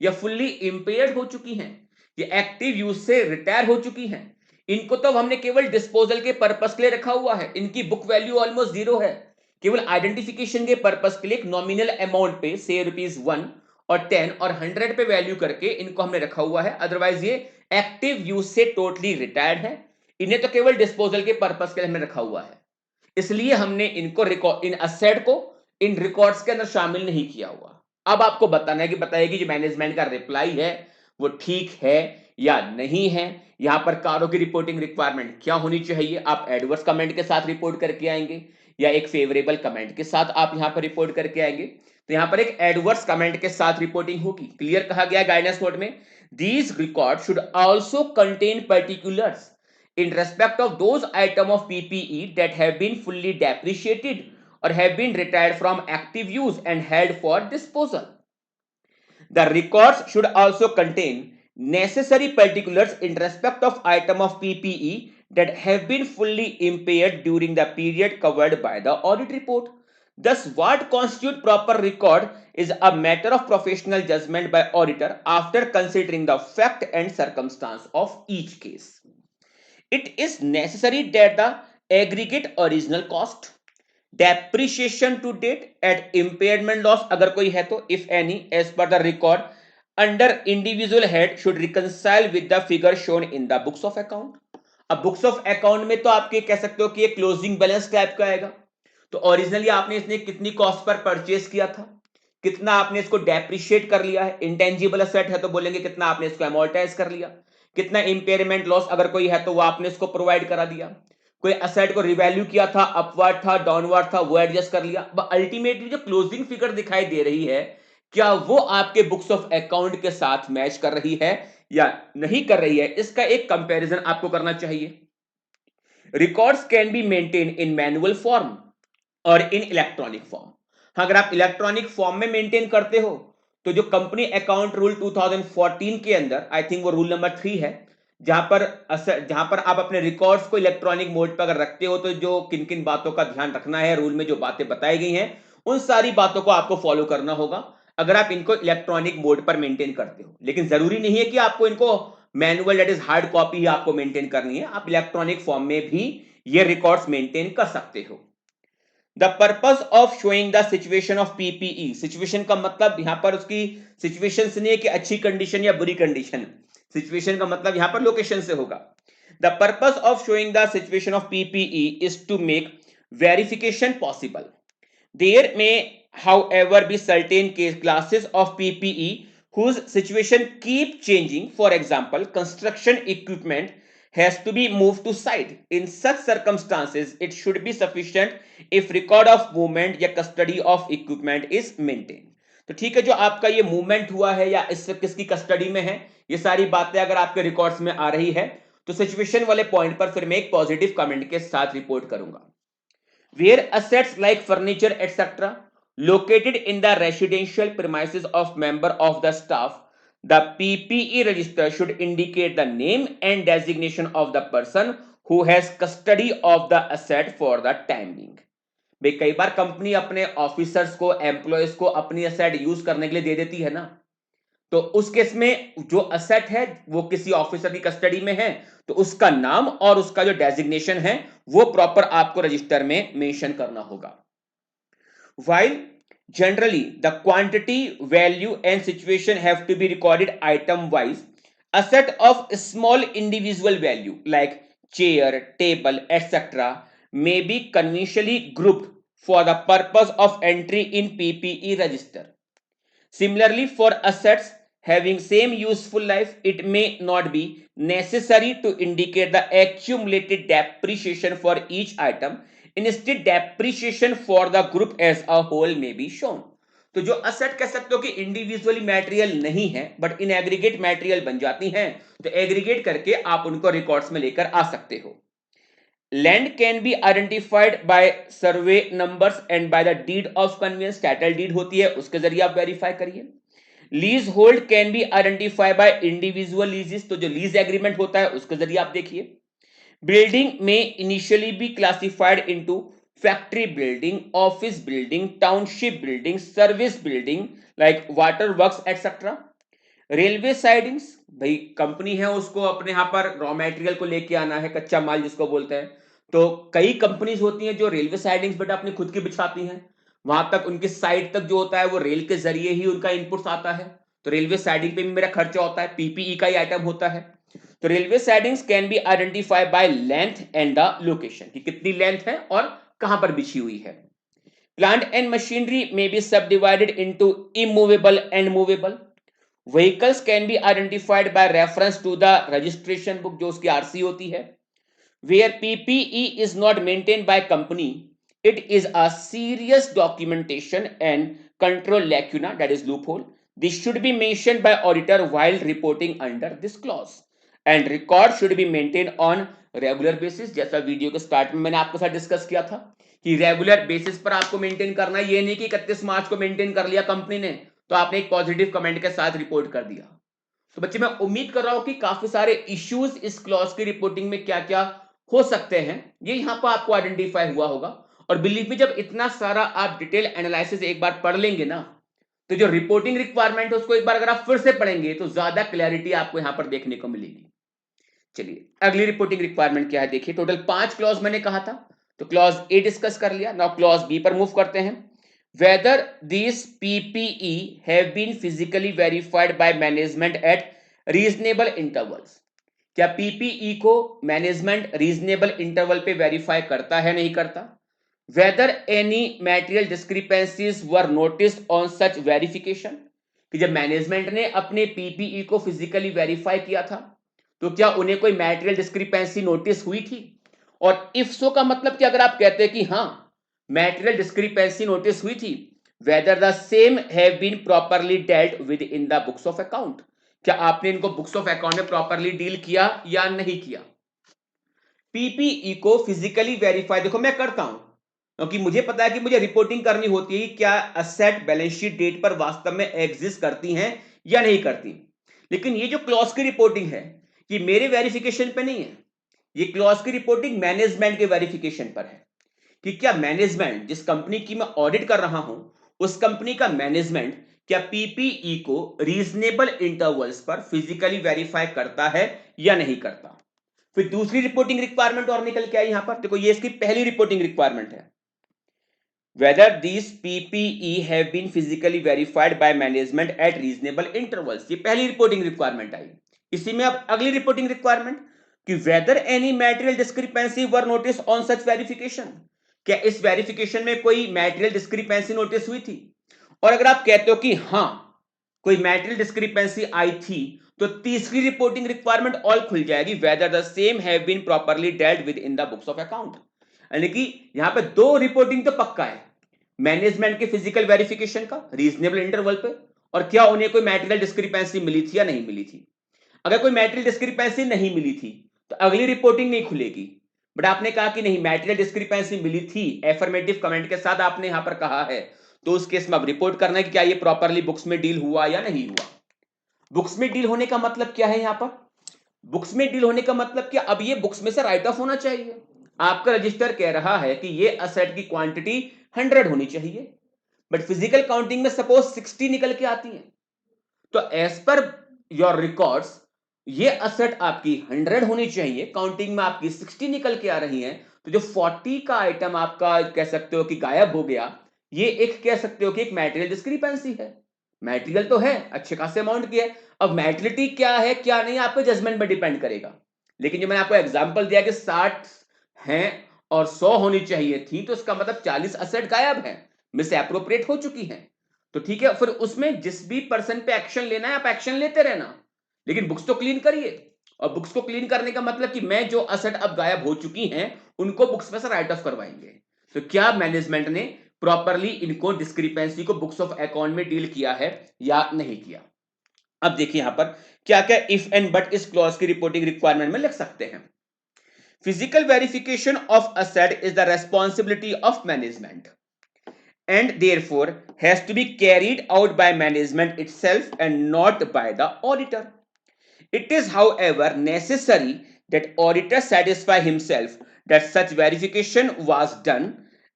या फुल्ली इंपेयर्ड हो चुकी हैं, ये एक्टिव यूज से रिटायर हो चुकी हैं, इनको तो हमने केवल डिस्पोजल के पर्पस के लिए रखा हुआ है, इनकी बुक वैल्यू ऑलमोस्ट जीरो है, केवल आइडेंटिफिकेशन के पर्पस के लिए एक नॉमिनल अमाउंट पे से ₹1 और 10 और 100 पे वैल्यू करके इनको हमने रखा हुआ है, अदरवाइज ये एक्टिव यूज से टोटली रिटायर्ड है, इन्हें तो केवल डिस्पोजल के पर्पस के लिए हमने रखा हुआ है, इसलिए हमने इनको इन असेट को इन रिकॉर्ड्स के अंदर शामिल नहीं किया हुआ। अब आपको बताना है कि बताइए जो मैनेजमेंट का रिप्लाई है वो ठीक है या नहीं है, यहां पर कारों की रिपोर्टिंग रिक्वायरमेंट क्या होनी चाहिए, आप एडवर्स कमेंट के साथ रिपोर्ट करके आएंगे या एक फेवरेबल कमेंट के साथ आप यहां पर रिपोर्ट करके आएंगे। तो यहां पर एक एडवर्स कमेंट के साथ रिपोर्टिंग होगी, क्लियर कहा गया गाइडेंस नोट में, these records should also contain particulars in respect of those item of PPE that have been fully depreciated or have been retired from active use and held for disposal. The records should also contain necessary particulars in respect of item of PPE that have been fully impaired during the period covered by the audit report. Thus, what constitutes proper record is a matter of professional judgment by auditor after considering the fact and circumstance of each case. It is necessary that the aggregate original cost, depreciation to date at impairment loss अगर कोई है तो if any as per the record under individual head should reconcile with the figure shown in the books of account. अब books of account में तो आप कह सकते हो कि ये क्लोजिंग बैलेंस टाइप का आएगा, तो ओरिजिनली आपने इसने कितनी कॉस्ट पर परचेस किया था, कितना आपने इसको डेप्रिशिएट कर लिया है, इंटेंजिबल असेट है तो बोलेंगे कितना आपने इसको अमोर्टाइज कर लिया, कितना इंपेयरमेंट लॉस अगर कोई है तो वो आपने इसको प्रोवाइड करा दिया, कोई असेट को रिवैल्यू किया था, अपवर्ड था, डाउनवर्ड था, वो एडजस्ट कर लिया। अल्टीमेटली जो क्लोजिंग फिगर दिखाई दे रही है क्या वो आपके बुक्स ऑफ अकाउंट के साथ मैच कर रही है या नहीं कर रही है, इसका एक कंपैरिजन आपको करना चाहिए। Records can be maintain in manual form और इन इलेक्ट्रॉनिक फॉर्म। अगर आप इलेक्ट्रॉनिक फॉर्म में मेंटेन करते हो तो जो कंपनी अकाउंट रूल 2014 के अंदर आई थिंक वो रूल नंबर 3 है, जहां पर आप अपने रिकॉर्ड्स को इलेक्ट्रॉनिक मोड पर अगर रखते हो तो जो किन किन बातों का ध्यान रखना है, रूल में जो बातें बताई गई हैं उन सारी बातों को आपको फॉलो करना होगा अगर आप इनको इलेक्ट्रॉनिक मोड पर मेंटेन करते हो। लेकिन जरूरी नहीं है कि आपको इनको manual that is hard copy ही आपको मेंटेन करनी है, आप इलेक्ट्रॉनिक फॉर्म में भी ये रिकॉर्ड्स मेंटेन कर सकते हो। The purpose of showing the situation of PPE, situation का मतलब यहां पर उसकी सिचुएशन से नहीं है कि अच्छी कंडीशन या बुरी कंडीशन, सिचुएशन का मतलब यहां पर लोकेशन से होगा। The purpose of showing the situation of PPE is to make verification possible. There may, however, be certain classes of PPE whose situation keep changing. For example, construction equipment has to be moved to site. In such circumstances, it should be sufficient if record of movement या custody of equipment is maintained. तो ठीक है, जो आपका ये movement हुआ है या इस किसकी कस्टडी में है, ये सारी बातें अगर आपके रिकॉर्ड्स में आ रही है तो सिचुएशन वाले पॉइंट पर फिर मैं एक पॉजिटिव कमेंट के साथ रिपोर्ट करूंगा। Where assets like furniture etc. located in the residential premises of member of the staff, the PPE register should indicate the name and designation of the person who has custody of the asset for the time being. भाई कई बार company अपने officers को, employees को अपनी asset use करने के लिए दे देती है ना, तो उस केस में जो असेट है वो किसी ऑफिसर की कस्टडी में है तो उसका नाम और उसका जो डेजिग्नेशन है वो प्रॉपर आपको रजिस्टर में मेंशन करना होगा। While generally the quantity, value and situation have to be recorded item wise, a set of small individual value like chair, table etc. may be conventionally grouped for the purpose of entry in PPE register. Similarly, for assets having same useful life, it may not be necessary to indicate the accumulated depreciation for each item. Instead, depreciation for the group as a whole may be shown. तो जो asset कह सकते हो कि individually material नहीं है but in aggregate material बन जाती हैं, तो एग्रीगेट करके आप उनको रिकॉर्ड्स में लेकर आ सकते हो। Land can be identified by survey numbers and by the deed of conveyance, title deed होती है उसके जरिए आप वेरीफाई करिए। Leasehold can be identified by individual leases, तो जो लीज एग्रीमेंट होता है उसके जरिए आप देखिए। बिल्डिंग में initially be classified into factory building, office building, township building, service building like water works etcetera. Railway sidings, भाई कंपनी है उसको अपने यहां पर रॉ मटेरियल को लेके आना है, कच्चा माल जिसको बोलते हैं, तो कई कंपनीज होती हैं जो रेलवे साइडिंग्स बेटा अपनी खुद की बिछाती हैं, वहां तक उनकी साइड तक जो होता है वो रेल के जरिए ही उनका इनपुट्स आता है, तो रेलवे साइडिंग पे भी मेरा खर्चा होता है, पीपीई का ही आइटम होता है। तो railway sidings can be identified by length and the location, कि कितनी लेंथ है और कहां पर बिछी हुई है। प्लांट एंड मशीनरी में बी सब divided into immovable and movable. Vehicles can be identified by reference to the registration book, जो उसकी आरसी होती है। Where PPE is not maintained by company, it is a serious documentation and control lacuna, that is loophole. This should be mentioned by auditor while reporting under this clause. And record should be maintained on regular basis, जैसा video के start में मैंने आपके साथ discuss किया था कि regular basis पर आपको मेंटेन करना, ये नहीं कि 31 मार्च को मेंटेन कर लिया कंपनी ने तो आपने एक पॉजिटिव कमेंट के साथ रिपोर्ट कर दिया। तो बच्चे मैं उम्मीद कर रहा हूं कि काफी सारे इश्यूज इस क्लॉज की रिपोर्टिंग में क्या क्या हो सकते हैं ये यहां पर आपको आइडेंटिफाई हुआ होगा। और बिलीव मी, जब इतना सारा आप डिटेल एनालिसिस एक बार पढ़ लेंगे ना, तो जो रिपोर्टिंग रिक्वायरमेंट है उसको एक बार अगर आप फिर से पढ़ेंगे तो ज्यादा क्लैरिटी आपको यहां पर देखने को मिलेगी। चलिए अगली रिपोर्टिंग रिक्वायरमेंट क्या है, देखिए टोटल 5 क्लॉज मैंने कहा था, तो क्लॉज ए डिस्कस कर लिया। नाउ क्लॉज बी पर मूव करते हैं। Whether these PPE have been physically verified by management at reasonable intervals, क्या PPE को मैनेजमेंट रीजनेबल इंटरवल पे वेरीफाई करता है नहीं करता। Whether any material discrepancies were noticed on such verification, कि जब मैनेजमेंट ने अपने PPE को फिजिकली वेरीफाई किया था तो क्या उन्हें कोई मैटेरियल डिस्क्रिपेंसी नोटिस हुई थी, और इफ सो का मतलब कि अगर आप कहते हैं कि हाँ मैटेरियल डिस्क्रिपेंसी नोटिस हुई थी, whether the same have been properly dealt with in the books of account, क्या आपने इनको बुक्स ऑफ अकाउंट में प्रॉपर्ली डील किया या नहीं किया। पीपीई को फिजिकली वेरीफाई देखो मैं करता हूं क्योंकि मुझे पता है कि मुझे रिपोर्टिंग करनी होती है क्या असेट बैलेंस शीट डेट पर वास्तव में एग्जिस्ट करती हैं या नहीं करती। लेकिन ये जो क्लॉज की रिपोर्टिंग है ये मेरे वेरिफिकेशन पे नहीं है, ये क्लॉज की रिपोर्टिंग मैनेजमेंट के वेरिफिकेशन पर है। कि क्या मैनेजमेंट, जिस कंपनी की मैं ऑडिट कर रहा हूं, उस कंपनी का मैनेजमेंट क्या पीपीई को रीजनेबल इंटरवल्स पर फिजिकली वेरीफाई करता है या नहीं करता। फिर दूसरी रिपोर्टिंग रिक्वायरमेंट और निकल के आई यहां पर, देखो ये इसकी पहली रिपोर्टिंग रिक्वायरमेंट है, whether these PPE have been physically verified by management at reasonable intervals। ये पहली रिपोर्टिंग रिक्वायरमेंट आई। इसी में अब अगली रिपोर्टिंग रिक्वायरमेंट कि whether any material discrepancy were noticed on such verification, क्या इस वेरिफिकेशन में कोई मैटेरियल डिस्क्रिपेंसी नोटिस हुई थी। और अगर आप कहते हो कि हां कोई मैटेरियल डिस्क्रिपेंसी आई थी, तो तीसरी रिपोर्टिंग रिक्वायरमेंट ऑल खुल जाएगी, whether the same have been properly dealt with in the books of account। यानी कि यहां पे दो रिपोर्टिंग तो पक्का है, मैनेजमेंट के फिजिकल वेरिफिकेशन का रीजनेबल इंटरवल पे, और क्या उन्हें कोई मैटेरियल डिस्क्रिपेंसी मिली थी या नहीं मिली थी। अगर कोई मैटेरियल डिस्क्रिपेंसी नहीं मिली थी तो अगली रिपोर्टिंग नहीं खुलेगी, बट आपने कहा कि नहीं मैटेरियल डिस्क्रिपेंसी मिली थी, एफर्मेटिव कमेंट के साथ आपने यहां पर कहा है, तो उस केस में अब रिपोर्ट करना है कि क्या ये प्रॉपरली बुक्स में डील हुआ या नहीं हुआ। बुक्स में डील होने का मतलब क्या है यहां पर, बुक्स में डील होने का मतलब क्या, अब ये बुक्स में से राइट ऑफ होना चाहिए। आपका रजिस्टर कह रहा है कि ये असेट की क्वांटिटी 100 होनी चाहिए, बट फिजिकल काउंटिंग में सपोज 60 निकल के आती है, तो एज पर योर रिकॉर्ड्स ये असेट आपकी 100 होनी चाहिए, काउंटिंग में आपकी 60 निकल के आ रही है, तो जो 40 का आइटम आपका कह सकते हो कि गायब हो गया, ये एक कह सकते हो कि एक मैटेरियल डिस्क्रिपेंसी है। मैटेरियल तो है, अच्छे खासे अमाउंट की है, अब मैटेरियलिटी क्या है क्या नहीं आपके जजमेंट पर डिपेंड करेगा। लेकिन जो मैंने आपको एग्जांपल दिया कि 60 हैं और 100 होनी चाहिए थी, तो इसका मतलब 40 असेट गायब हैं, मिस एप्रोप्रिएट हो चुकी हैं। तो ठीक है, फिर उसमें जिस भी पर्सन पे एक्शन लेना है आप एक्शन लेते रहना, लेकिन बुक्स तो क्लीन करिए। और बुक्स को क्लीन करने का मतलब कि मैं जो असेट अब गायब हो चुकी हैं उनको बुक्स में से राइट ऑफ करवाएंगे। तो क्या मैनेजमेंट ने प्रॉपरली इनको डिस्क्रिपेंसी को बुक्स ऑफ अकाउंट में डील किया है या नहीं किया। अब देखिए यहां पर क्या क्या इफ एंड बट इस क्लॉज की रिपोर्टिंग रिक्वायरमेंट में लिख सकते हैं। Physical verification of asset is the responsibility of management and therefore has to be carried out by management itself and not by the auditor. It is, however, necessary that auditor satisfy himself that such verification was done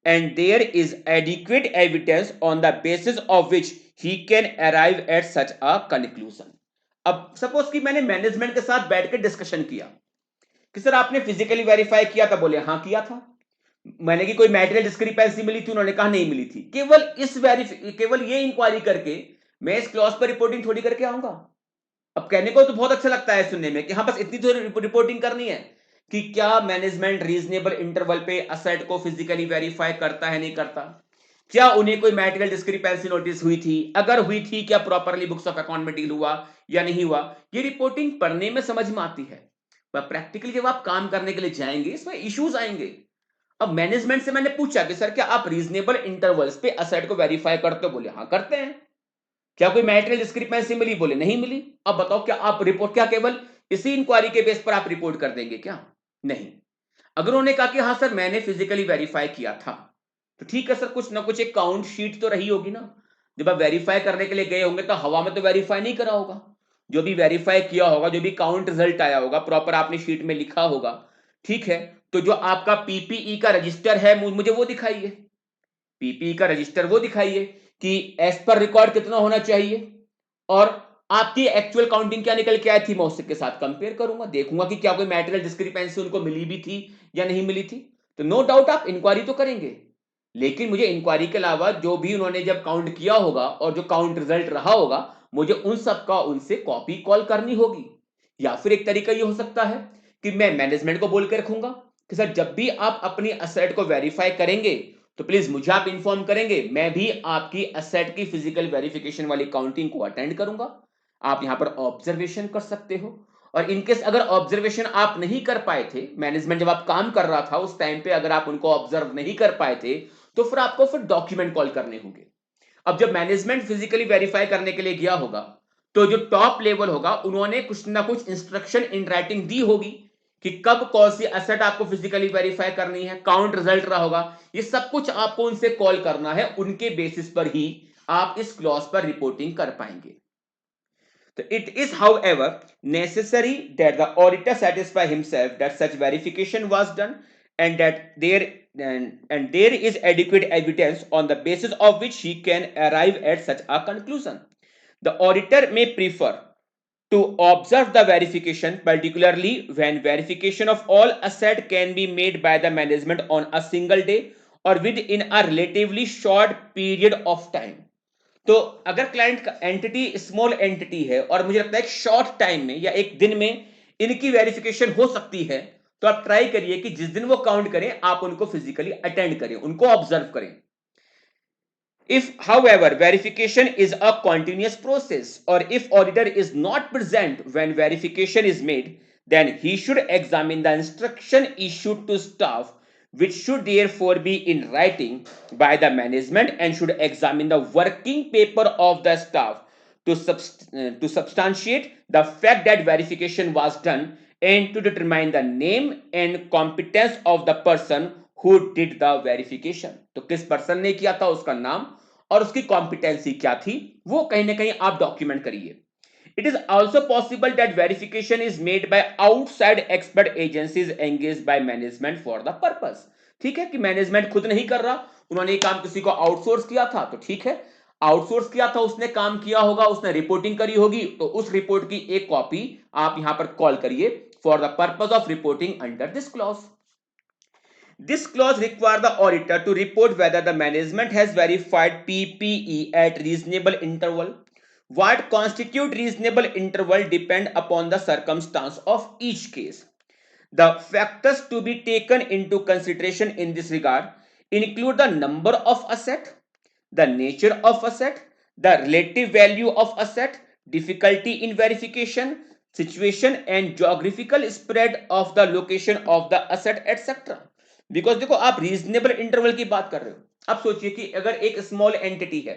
and there is adequate evidence on the basis of which he can arrive at such a conclusion। अब suppose कि मैंने management के साथ बैठ के discussion किया कि sir आपने फिजिकली वेरीफाई किया था, बोले हाँ किया था। मैंने कि कोई मैटेरियल डिस्क्रिपेंसी मिली थी, उन्होंने कहा नहीं मिली थी। केवल ये इंक्वायरी करके मैं इस क्लॉज पर रिपोर्टिंग थोड़ी करके आऊंगा। अब कहने को तो बहुत अच्छा लगता है सुनने में कि हाँ बस इतनी तो रिपोर्टिंग करनी है कि क्या मैनेजमेंट रीजनेबल इंटरवल पे असेट को फिजिकली वेरीफाई करता है नहीं करता, क्या उन्हें कोई मैटेरियल डिस्क्रिपेंसी नोटिस हुई थी, अगर हुई थी क्या प्रॉपरली बुक्स ऑफ अकाउंट में डील हुआ या नहीं हुआ। ये रिपोर्टिंग पढ़ने में समझ में आती है, पर प्रैक्टिकली जब आप काम करने के लिए जाएंगे इसमें इश्यूज आएंगे। अब मैनेजमेंट से मैंने पूछा कि सर क्या आप रीजनेबल इंटरवल्स पे असेट को वेरीफाई करते हो, बोले हाँ करते हैं। क्या कोई मैटेरियल डिस्क्रिपेंसी मिली, बोले नहीं मिली। अब बताओ क्या आप रिपोर्ट, क्या केवल इसी इंक्वायरी के बेस पर आप रिपोर्ट कर देंगे क्या, नहीं। अगर उन्होंने कहा कि हाँ सर मैंने फिजिकली वेरीफाई किया था, तो ठीक है सर, कुछ ना कुछ एक काउंट शीट तो रही होगी ना। जब आप वेरीफाई करने के लिए गए होंगे तो हवा में तो वेरीफाई नहीं करा होगा, जो भी वेरीफाई किया होगा, जो भी काउंट रिजल्ट आया होगा प्रॉपर आपने शीट में लिखा होगा। ठीक है, तो जो आपका पीपीई का रजिस्टर है मुझे वो दिखाइए, पीपीई का रजिस्टर वो दिखाइए कि एज पर रिकॉर्ड कितना होना चाहिए, और आपकी एक्चुअल काउंटिंग क्या निकल के आई थी, मैं उसके साथ कंपेयर करूंगा, देखूंगा कि क्या कोई मैटेरियल डिस्क्रिपेंसी उनको मिली भी थी या नहीं मिली थी। तो नो डाउट आप इंक्वायरी तो करेंगे, लेकिन मुझे इंक्वायरी के अलावा जो भी उन्होंने जब काउंट किया होगा और जो काउंट रिजल्ट रहा होगा, मुझे उन सबका उनसे कॉपी कॉल करनी होगी। या फिर एक तरीका ये हो सकता है कि मैं मैनेजमेंट को बोल के रखूंगा कि सर जब भी आप अपनी असेट को वेरीफाई करेंगे तो प्लीज मुझे आप इंफॉर्म करेंगे, मैं भी आपकी असेट की फिजिकल वेरिफिकेशन वाली काउंटिंग को अटेंड करूंगा। आप यहां पर ऑब्जर्वेशन कर सकते हो, और इनकेस अगर ऑब्जर्वेशन आप नहीं कर पाए थे, मैनेजमेंट जब आप काम कर रहा था उस टाइम पे अगर आप उनको ऑब्जर्व नहीं कर पाए थे, तो फिर आपको फिर डॉक्यूमेंट कॉल करने होंगे। अब जब मैनेजमेंट फिजिकली वेरीफाई करने के लिए गया होगा, तो जो टॉप लेवल होगा उन्होंने कुछ ना कुछ इंस्ट्रक्शन इन राइटिंग दी होगी कि कब कौन सी एसेट आपको फिजिकली वेरीफाई करनी है, काउंट रिजल्ट रहा होगा, ये सब कुछ आपको उनसे कॉल करना है, उनके बेसिस पर ही आप इस क्लॉज पर रिपोर्टिंग कर पाएंगे। So it is, however, necessary that the auditor satisfy himself that such verification was done and that there and there is adequate evidence on the basis of which he can arrive at such a conclusion. The auditor may prefer to observe the verification, particularly when verification of all asset can be made by the management on a single day or within a relatively short period of time. तो अगर client का entity small entity है और मुझे लगता है एक short time में या एक दिन में इनकी वेरिफिकेशन हो सकती है, तो आप ट्राई करिए कि जिस दिन वो काउंट करें आप उनको फिजिकली अटेंड करें, उनको ऑब्जर्व करें. If, however, verification is a continuous process or if auditor is not present when verification is made, then he should examine the instruction issued to staff, which should therefore be in writing by the management, and should examine the working paper of the staff to substantiate the fact that verification was done and to determine the name and competence of the person who did the verification. तो किस person ने किया था, उसका नाम और उसकी competency क्या थी, वो कहीं ना कहीं आप डॉक्यूमेंट करिए. It is also possible that verification is made by outside expert agencies engaged by management for the purpose. ठीक है कि मैनेजमेंट खुद नहीं कर रहा, उन्होंने ये काम किसी को आउटसोर्स किया था, तो ठीक है, आउटसोर्स किया था, उसने काम किया होगा, उसने रिपोर्टिंग करी होगी, तो उस रिपोर्ट की एक कॉपी आप यहां पर कॉल करिए for the purpose of reporting under this clause. This clause requires the auditor to report whether the management has verified PPE at reasonable interval. What constitute reasonable interval depend upon the circumstance of each case. The factors to be taken into consideration in this regard include the number of asset, the nature of asset, the relative value of asset, difficulty in verification, situation and geographical spread of the location of the asset, etc. Because देखो आप reasonable interval की बात कर रहे हो. अब सोचिए कि अगर एक स्मॉल एंटिटी है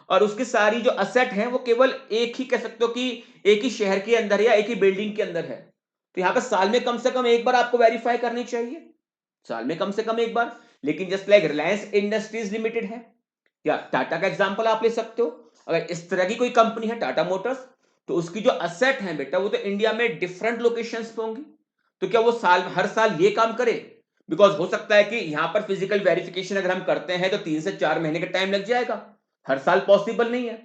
और उसकी सारी जो असेट है वो केवल एक ही कह सकते हो कि एक ही शहर के अंदर या एक ही बिल्डिंग के अंदर है, तो यहां पर साल में कम से कम एक बार आपको वेरीफाई करनी चाहिए, साल में कम से कम एक बार. लेकिन just like Reliance industries limited है या टाटा का एग्जांपल आप ले सकते हो, अगर इस तरह की कोई कंपनी है टाटा मोटर्स, तो उसकी जो असेट है बेटा वो तो इंडिया में डिफरेंट लोकेशंस पे होंगी. तो क्या वो हर साल ये काम करे? बिकॉज हो सकता है कि यहां पर फिजिकल वेरिफिकेशन अगर हम करते हैं तो 3 से 4 महीने का टाइम लग जाएगा, हर साल पॉसिबल नहीं है.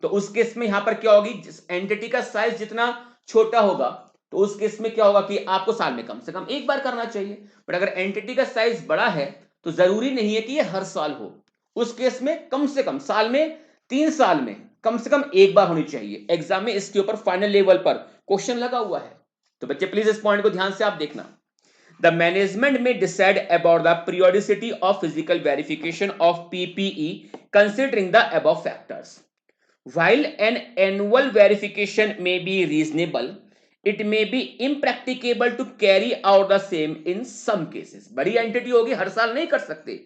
तो उस केस में यहां पर क्या होगी, जिस एंटिटी का साइज जितना छोटा होगा तो उस केस में क्या होगा कि आपको साल में कम से कम एक बार करना चाहिए. बट अगर एंटिटी का साइज बड़ा है तो जरूरी नहीं है कि ये हर साल हो, उस केस में कम से कम साल में 3 साल में कम से कम एक बार होनी चाहिए. एग्जाम में इसके ऊपर फाइनल लेवल पर क्वेश्चन लगा हुआ है, तो बच्चे प्लीज इस पॉइंट को ध्यान से आप देखना. The management may decide about the periodicity of physical verification of PPE considering the above factors. While an annual verification may be reasonable, it may be impracticable to carry out the same in some cases. बड़ी entity होगी, हर साल नहीं कर सकते.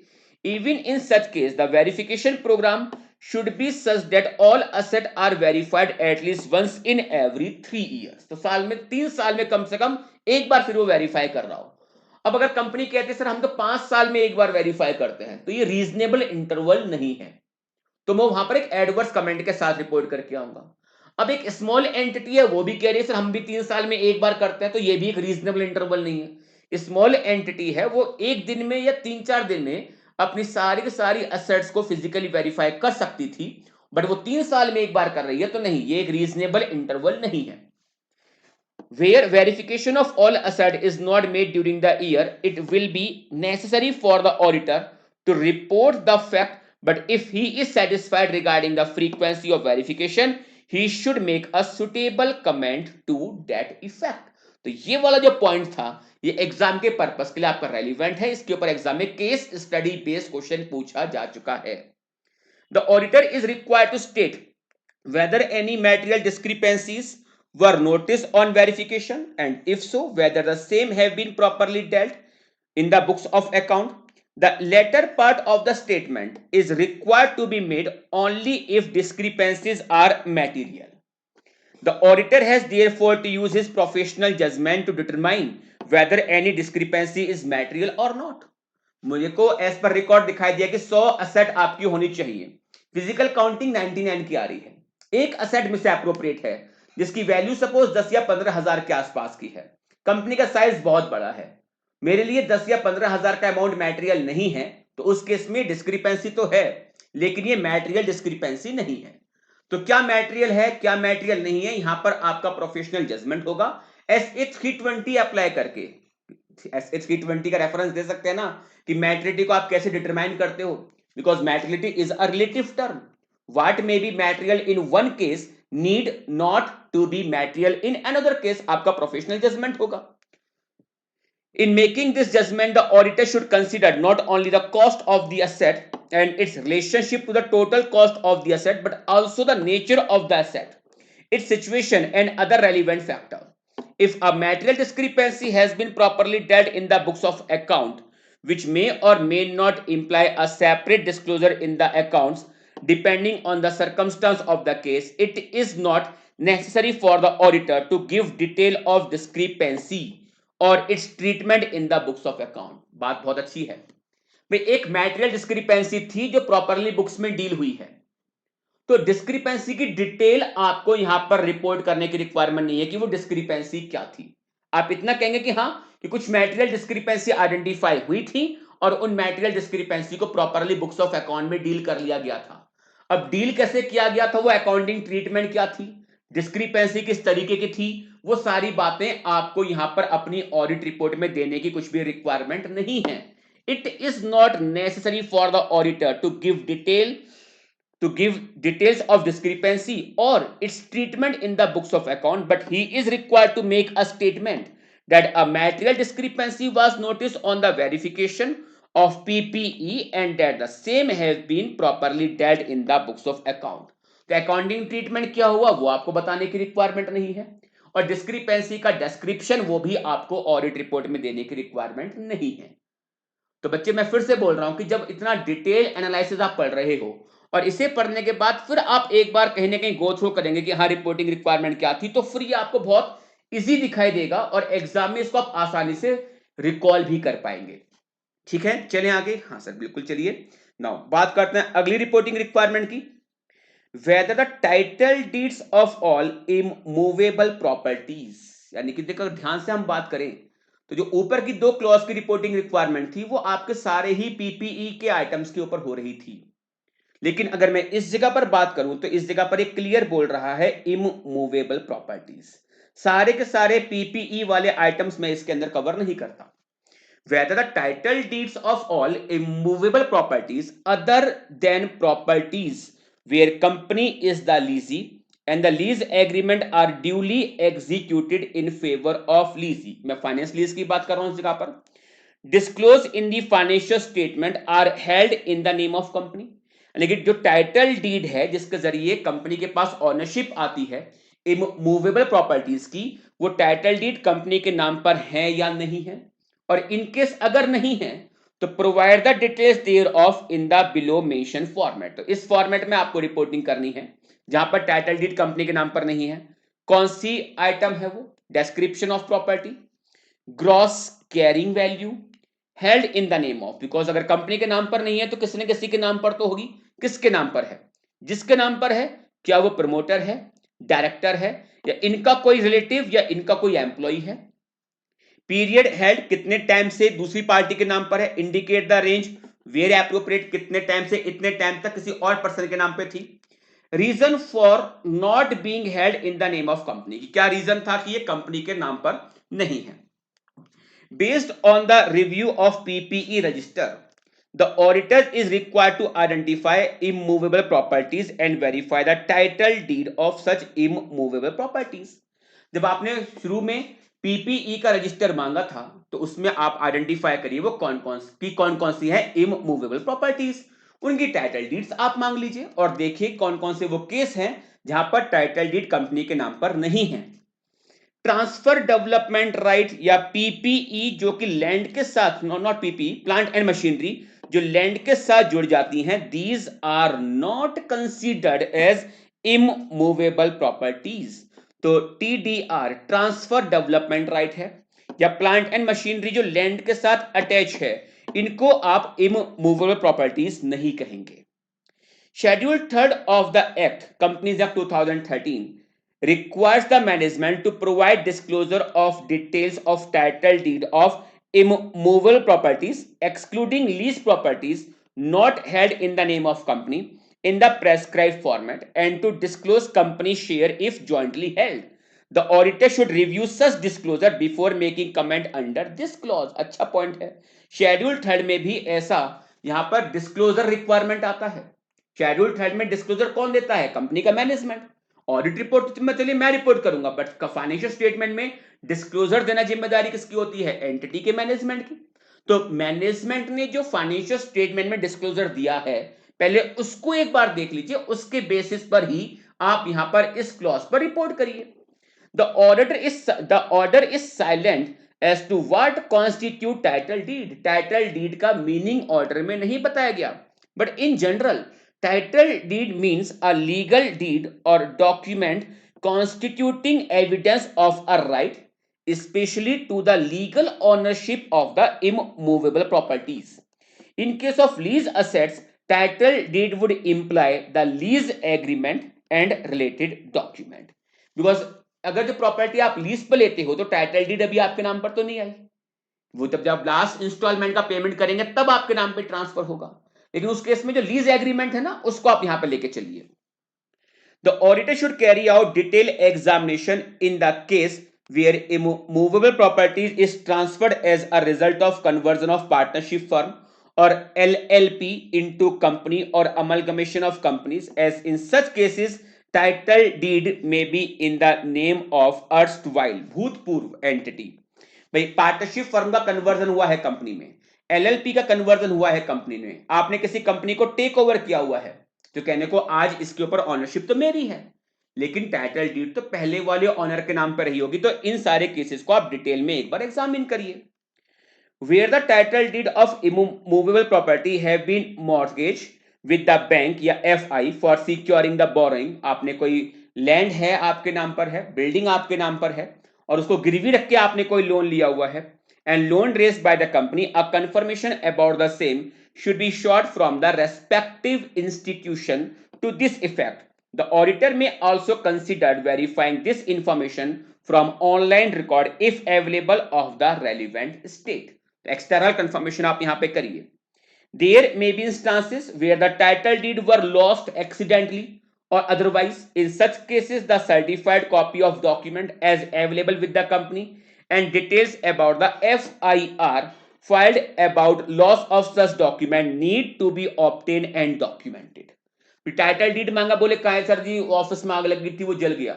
Even in such case, the verification program should be such that all assets are verified at least once in every 3 years. तो साल में 3 साल में कम से कम एक बार फिर वो वेरीफाई कर रहा हो. अब अगर कंपनी कहती है सर हम तो 5 साल में एक बार वेरीफाई करते हैं, तो ये रीजनेबल इंटरवल नहीं है, तो मैं वहां पर एक एडवर्स कमेंट के साथ रिपोर्ट करके आऊंगा. अब एक स्मॉल एंटिटी है, वो भी कह रही है सर हम भी 3 साल में एक बार करते हैं, तो ये भी एक रीजनेबल इंटरवल नहीं है. स्मॉल एंटिटी है, वो एक दिन में या 3-4 दिन में अपनी सारी की सारी असेट्स को फिजिकली वेरीफाई कर सकती थी, बट वो 3 साल में एक बार कर रही है, तो नहीं, ये एक रीजनेबल इंटरवल नहीं है. Where verification of all asset is not made during the year, it will be necessary for the auditor to report the fact, but if he is satisfied regarding the frequency of verification, he should make a suitable comment to that effect. तो ये वाला जो point था ये exam के purpose के लिए आपका रेलिवेंट है, इसके ऊपर एग्जाम में केस स्टडी बेस्ड क्वेश्चन पूछा जा चुका है. The auditor is required to state whether any material discrepancies were noticed on verification, and if so, whether the same have been properly dealt in the books of account. The latter part of the statement is required to be made only if discrepancies are material. The auditor has therefore to use his professional judgment to determine whether any discrepancy is material or not. मुझे को as per record दिखाई दिया कि 100 asset आपकी होनी चाहिए, physical counting 99 की आ रही है, एक असेट मिस एप्रोप्रिएट है जिसकी वैल्यू सपोज 10 या 15 हजार के आसपास की है, कंपनी का साइज बहुत बड़ा है, मेरे लिए 10 या 15,000 का अमाउंट मैटेरियल नहीं है, तो उस केस में डिस्क्रिपेंसी तो है, लेकिन ये मैटेरियल डिस्क्रिपेंसी नहीं है। तो क्या मैटेरियल है, क्या मैटेरियल नहीं है, यहां पर आपका प्रोफेशनल जजमेंट होगा SA 320 अप्लाई करके। SA 320 का रेफरेंस दे सकते हैं ना कि मैटेरियलिटी को आप कैसे डिटरमाइन करते हो, because materiality is a relative term. What may be material in one case need not to be material in another case. आपका प्रोफेशनल जजमेंट होगा। In making this judgment, the auditor should consider not only the cost of the asset and its relationship to the total cost of the asset, but also the nature of the asset, its situation, and other relevant factors. If a material discrepancy has been properly dealt in the books of account, which may or may not imply a separate disclosure in the accounts, depending on the circumstance of the case, it is not necessary for the auditor to give detail of discrepancy और it's treatment in the books of account. बात बहुत अच्छी है भाई, एक material discrepancy थी जो properly books में डील हुई है, तो डिस्क्रिपेंसी की डिटेल आपको यहां पर रिपोर्ट करने की रिक्वायरमेंट नहीं है कि वो डिस्क्रिपेंसी क्या थी। आप इतना कहेंगे कि हाँ कि कुछ मैटेरियल डिस्क्रिपेंसी आइडेंटिफाई हुई थी और उन मैटेरियल डिस्क्रिपेंसी को प्रॉपरली बुक्स ऑफ अकाउंट में डील कर लिया गया था। अब डील कैसे किया गया था, वो अकाउंटिंग ट्रीटमेंट क्या थी, डिस्क्रिपेंसी किस तरीके की थी, वो सारी बातें आपको यहां पर अपनी ऑडिट रिपोर्ट में देने की कुछ भी रिक्वायरमेंट नहीं है। It is not necessary for the auditor to give details of discrepancy or its treatment in the books of account, but he is required to make a statement that a material discrepancy was noticed on the verification of PPE and that the same has been properly dealt in the books of account. तो accounting treatment क्या हुआ वो आपको बताने की requirement नहीं है, और डिस्क्रिपेंसी का डिस्क्रिप्शन वो भी आपको ऑडिट रिपोर्ट में देने की रिक्वायरमेंट नहीं है। तो बच्चे मैं फिर से बोल रहा हूं कि जब इतना डिटेल एनालिसिस आप पढ़ रहे हो और इसे पढ़ने के बाद फिर आप एक बार कहीं ना कहीं गो थ्रू करेंगे कि हाँ रिपोर्टिंग रिक्वायरमेंट क्या थी, तो फिर ये आपको बहुत इजी दिखाई देगा और एग्जाम में इसको आप आसानी से रिकॉल भी कर पाएंगे। ठीक है, चलें आगे। हाँ सर बिल्कुल, चलिए नाउ बात करते हैं अगली रिपोर्टिंग रिक्वायरमेंट की। Whether the title deeds of all immovable properties, यानी कि देखो ध्यान से हम बात करें तो जो ऊपर की दो क्लॉज की रिपोर्टिंग रिक्वायरमेंट थी वो आपके सारे ही पीपीई के आइटम्स के ऊपर हो रही थी, लेकिन अगर मैं इस जगह पर बात करूं तो इस जगह पर एक क्लियर बोल रहा है इमूवेबल प्रॉपर्टीज। सारे के सारे पीपीई वाले आइटम्स मैं इसके अंदर कवर नहीं करता। Whether the title deeds of all immovable properties other than properties where company is the lessee and the lease agreement are duly executed in favor of lessee, मैं फाइनेंस लीज की बात कर रहा हूं इस जगह पर, disclose in the financial statement are held in the name of company, यानी कि जो टाइटल डीड है जिसके जरिए कंपनी के पास ओनरशिप आती है इमूवेबल प्रॉपर्टीज की, वो टाइटल डीड कंपनी के नाम पर है या नहीं है, और इनकेस अगर नहीं है तो provide the details thereof in the below mention format. तो इस फॉर्मेट में आपको रिपोर्टिंग करनी है जहां पर टाइटल डीड कंपनी के नाम पर नहीं है। कौन सी आइटम है वो, description of property, gross carrying value, held in the name of, because अगर कंपनी के नाम पर नहीं है तो किसी न किसी के नाम पर तो होगी। किसके नाम पर है, जिसके नाम पर है, क्या वो प्रमोटर है, डायरेक्टर है, या इनका कोई रिलेटिव या इनका कोई एम्प्लॉय है। पीरियड हेल्ड कितने टाइम से दूसरी पार्टी के नाम पर है, indicate the range where appropriate कितने टाइम से इतने टाइम तक किसी और पर्सन के नाम पे थी। Reason for not being held in the name of company, क्या रीजन था कि ये कंपनी के नाम पर नहीं है। Based on the review of PPE register, the auditor is required to identify immovable properties and verify the title deed of such immovable properties. जब आपने शुरू में पीपीई का रजिस्टर मांगा था तो उसमें आप आइडेंटिफाई करिए वो कौन कौन सी है इमूवेबल प्रॉपर्टीज, उनकी टाइटल डीड्स आप मांग लीजिए और देखिए कौन कौन से वो केस हैं जहां पर टाइटल डीड कंपनी के नाम पर नहीं है। ट्रांसफर डेवलपमेंट राइट या पीपीई जो कि लैंड के साथ, not PPE, plant and machinery जो लैंड के साथ जुड़ जाती हैं, these are not considered as immovable properties. तो टीडीआर ट्रांसफर डेवलपमेंट राइट है या प्लांट एंड मशीनरी जो लैंड के साथ अटैच है, इनको आप इमूवेबल प्रॉपर्टीज नहीं कहेंगे। Schedule 3 of the Act, Companies Act 2013, requires the management to provide disclosure of details of title deed of immovable properties excluding lease properties not held in the name of company in the prescribed format and to disclose company share if jointly held. The auditor should review such disclosure before making comment under this clause. अच्छा point है, schedule third में भी ऐसा यहां पर disclosure requirement आता है। Schedule third में डिस्क्लोजर कौन देता है? कंपनी का मैनेजमेंट। ऑडिट रिपोर्ट में चलिए मैं रिपोर्ट करूंगा, बट फाइनेंशियल स्टेटमेंट में डिस्क्लोजर देना जिम्मेदारी किसकी होती है? एंटिटी के मैनेजमेंट की। तो मैनेजमेंट ने जो फाइनेंशियल स्टेटमेंट में डिस्क्लोजर दिया है, पहले उसको एक बार देख लीजिए, उसके बेसिस पर ही आप यहां पर इस क्लॉज पर रिपोर्ट करिए। The order is silent as to what constitute title deed. Title deed का मीनिंग ऑर्डर में नहीं बताया गया, but in general title deed means a legal deed और document constituting evidence of a right, especially to the legal ownership of the immovable properties. In case of lease assets, title deed would imply the lease agreement and related document. Because अगर जो property आप lease पर लेते हो तो title deed अभी आपके नाम पर तो नहीं आई, वो जब लास्ट इंस्टॉलमेंट का पेमेंट करेंगे तब आपके नाम पे ट्रांसफर होगा। लेकिन उस केस में जो लीज एग्रीमेंट है ना, उसको आप यहां पर लेके चलिए। The auditor should carry out detailed examination in the case where immovable properties is transferred as a result of conversion of partnership firm or LLP into company or amalgamation of companies, as in such cases title deed may be in the name of erstwhile भूतपूर्व entity। भाई partnership firm का conversion हुआ है company में, LLP का conversion हुआ है company में, आपने किसी कंपनी को टेक ओवर किया हुआ है, तो कहने को आज इसके ऊपर ऑनरशिप तो मेरी है, लेकिन टाइटल डीड तो पहले वाले ऑनर के नाम पर रही होगी। तो इन सारे केसेस को आप डिटेल में एक बार एग्जामिन करिए। Where the title deed of immovable property have been mortgage with the bank या FI for securing the borrowing. आपने कोई लैंड है आपके नाम पर है, बिल्डिंग आपके नाम पर है, और उसको गिरवी रख के आपने कोई लोन लिया हुआ है, and loan raised by the company, a confirmation about the same should be sought from the respective institution to this effect. The auditor may also consider verifying this information from online record if available of the relevant state. External confirmation आप यहां पे करिए। There may be instances where the title deed were lost accidentally or otherwise. In such cases, the certified copy of document as available with the company and details about the FIR filed about loss of such document need to be obtained and documented. Title deed मांगा, बोले कहा है sir जी office में आग लग गई थी वो जल गया,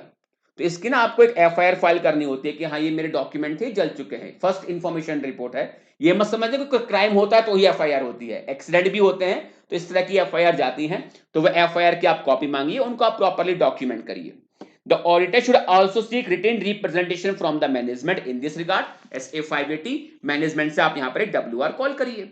तो इसकी ना आपको एक एफआईआर फाइल करनी होती है कि हाँ ये मेरे डॉक्यूमेंट थे जल चुके हैं, फर्स्ट इंफॉर्मेशन रिपोर्ट है। ये मत समझिए कोई क्राइम होता है तो ही एफआईआर होती है, एक्सीडेंट भी होते हैं तो इस तरह की एफआईआर जाती हैं, तो वह एफआईआर की आप कॉपी मांगिए, उनको आप प्रॉपर्ली डॉक्यूमेंट करिए। The auditor should also seek written representation from the management in this regard. SA 580 management से आप यहां पर एक WR कॉल करिए।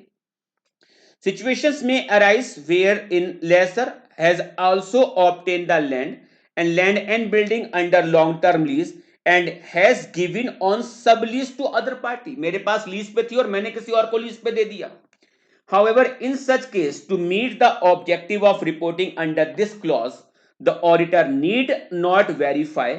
Situations may arise wherein lessor has also obtained the land and building under long term lease and has given on sublease to other party। मेरे पास lease पे थी और मैंने किसी और को लीज पे दे दिया। However, in such case, to meet the objective of reporting under this clause, the auditor need not verify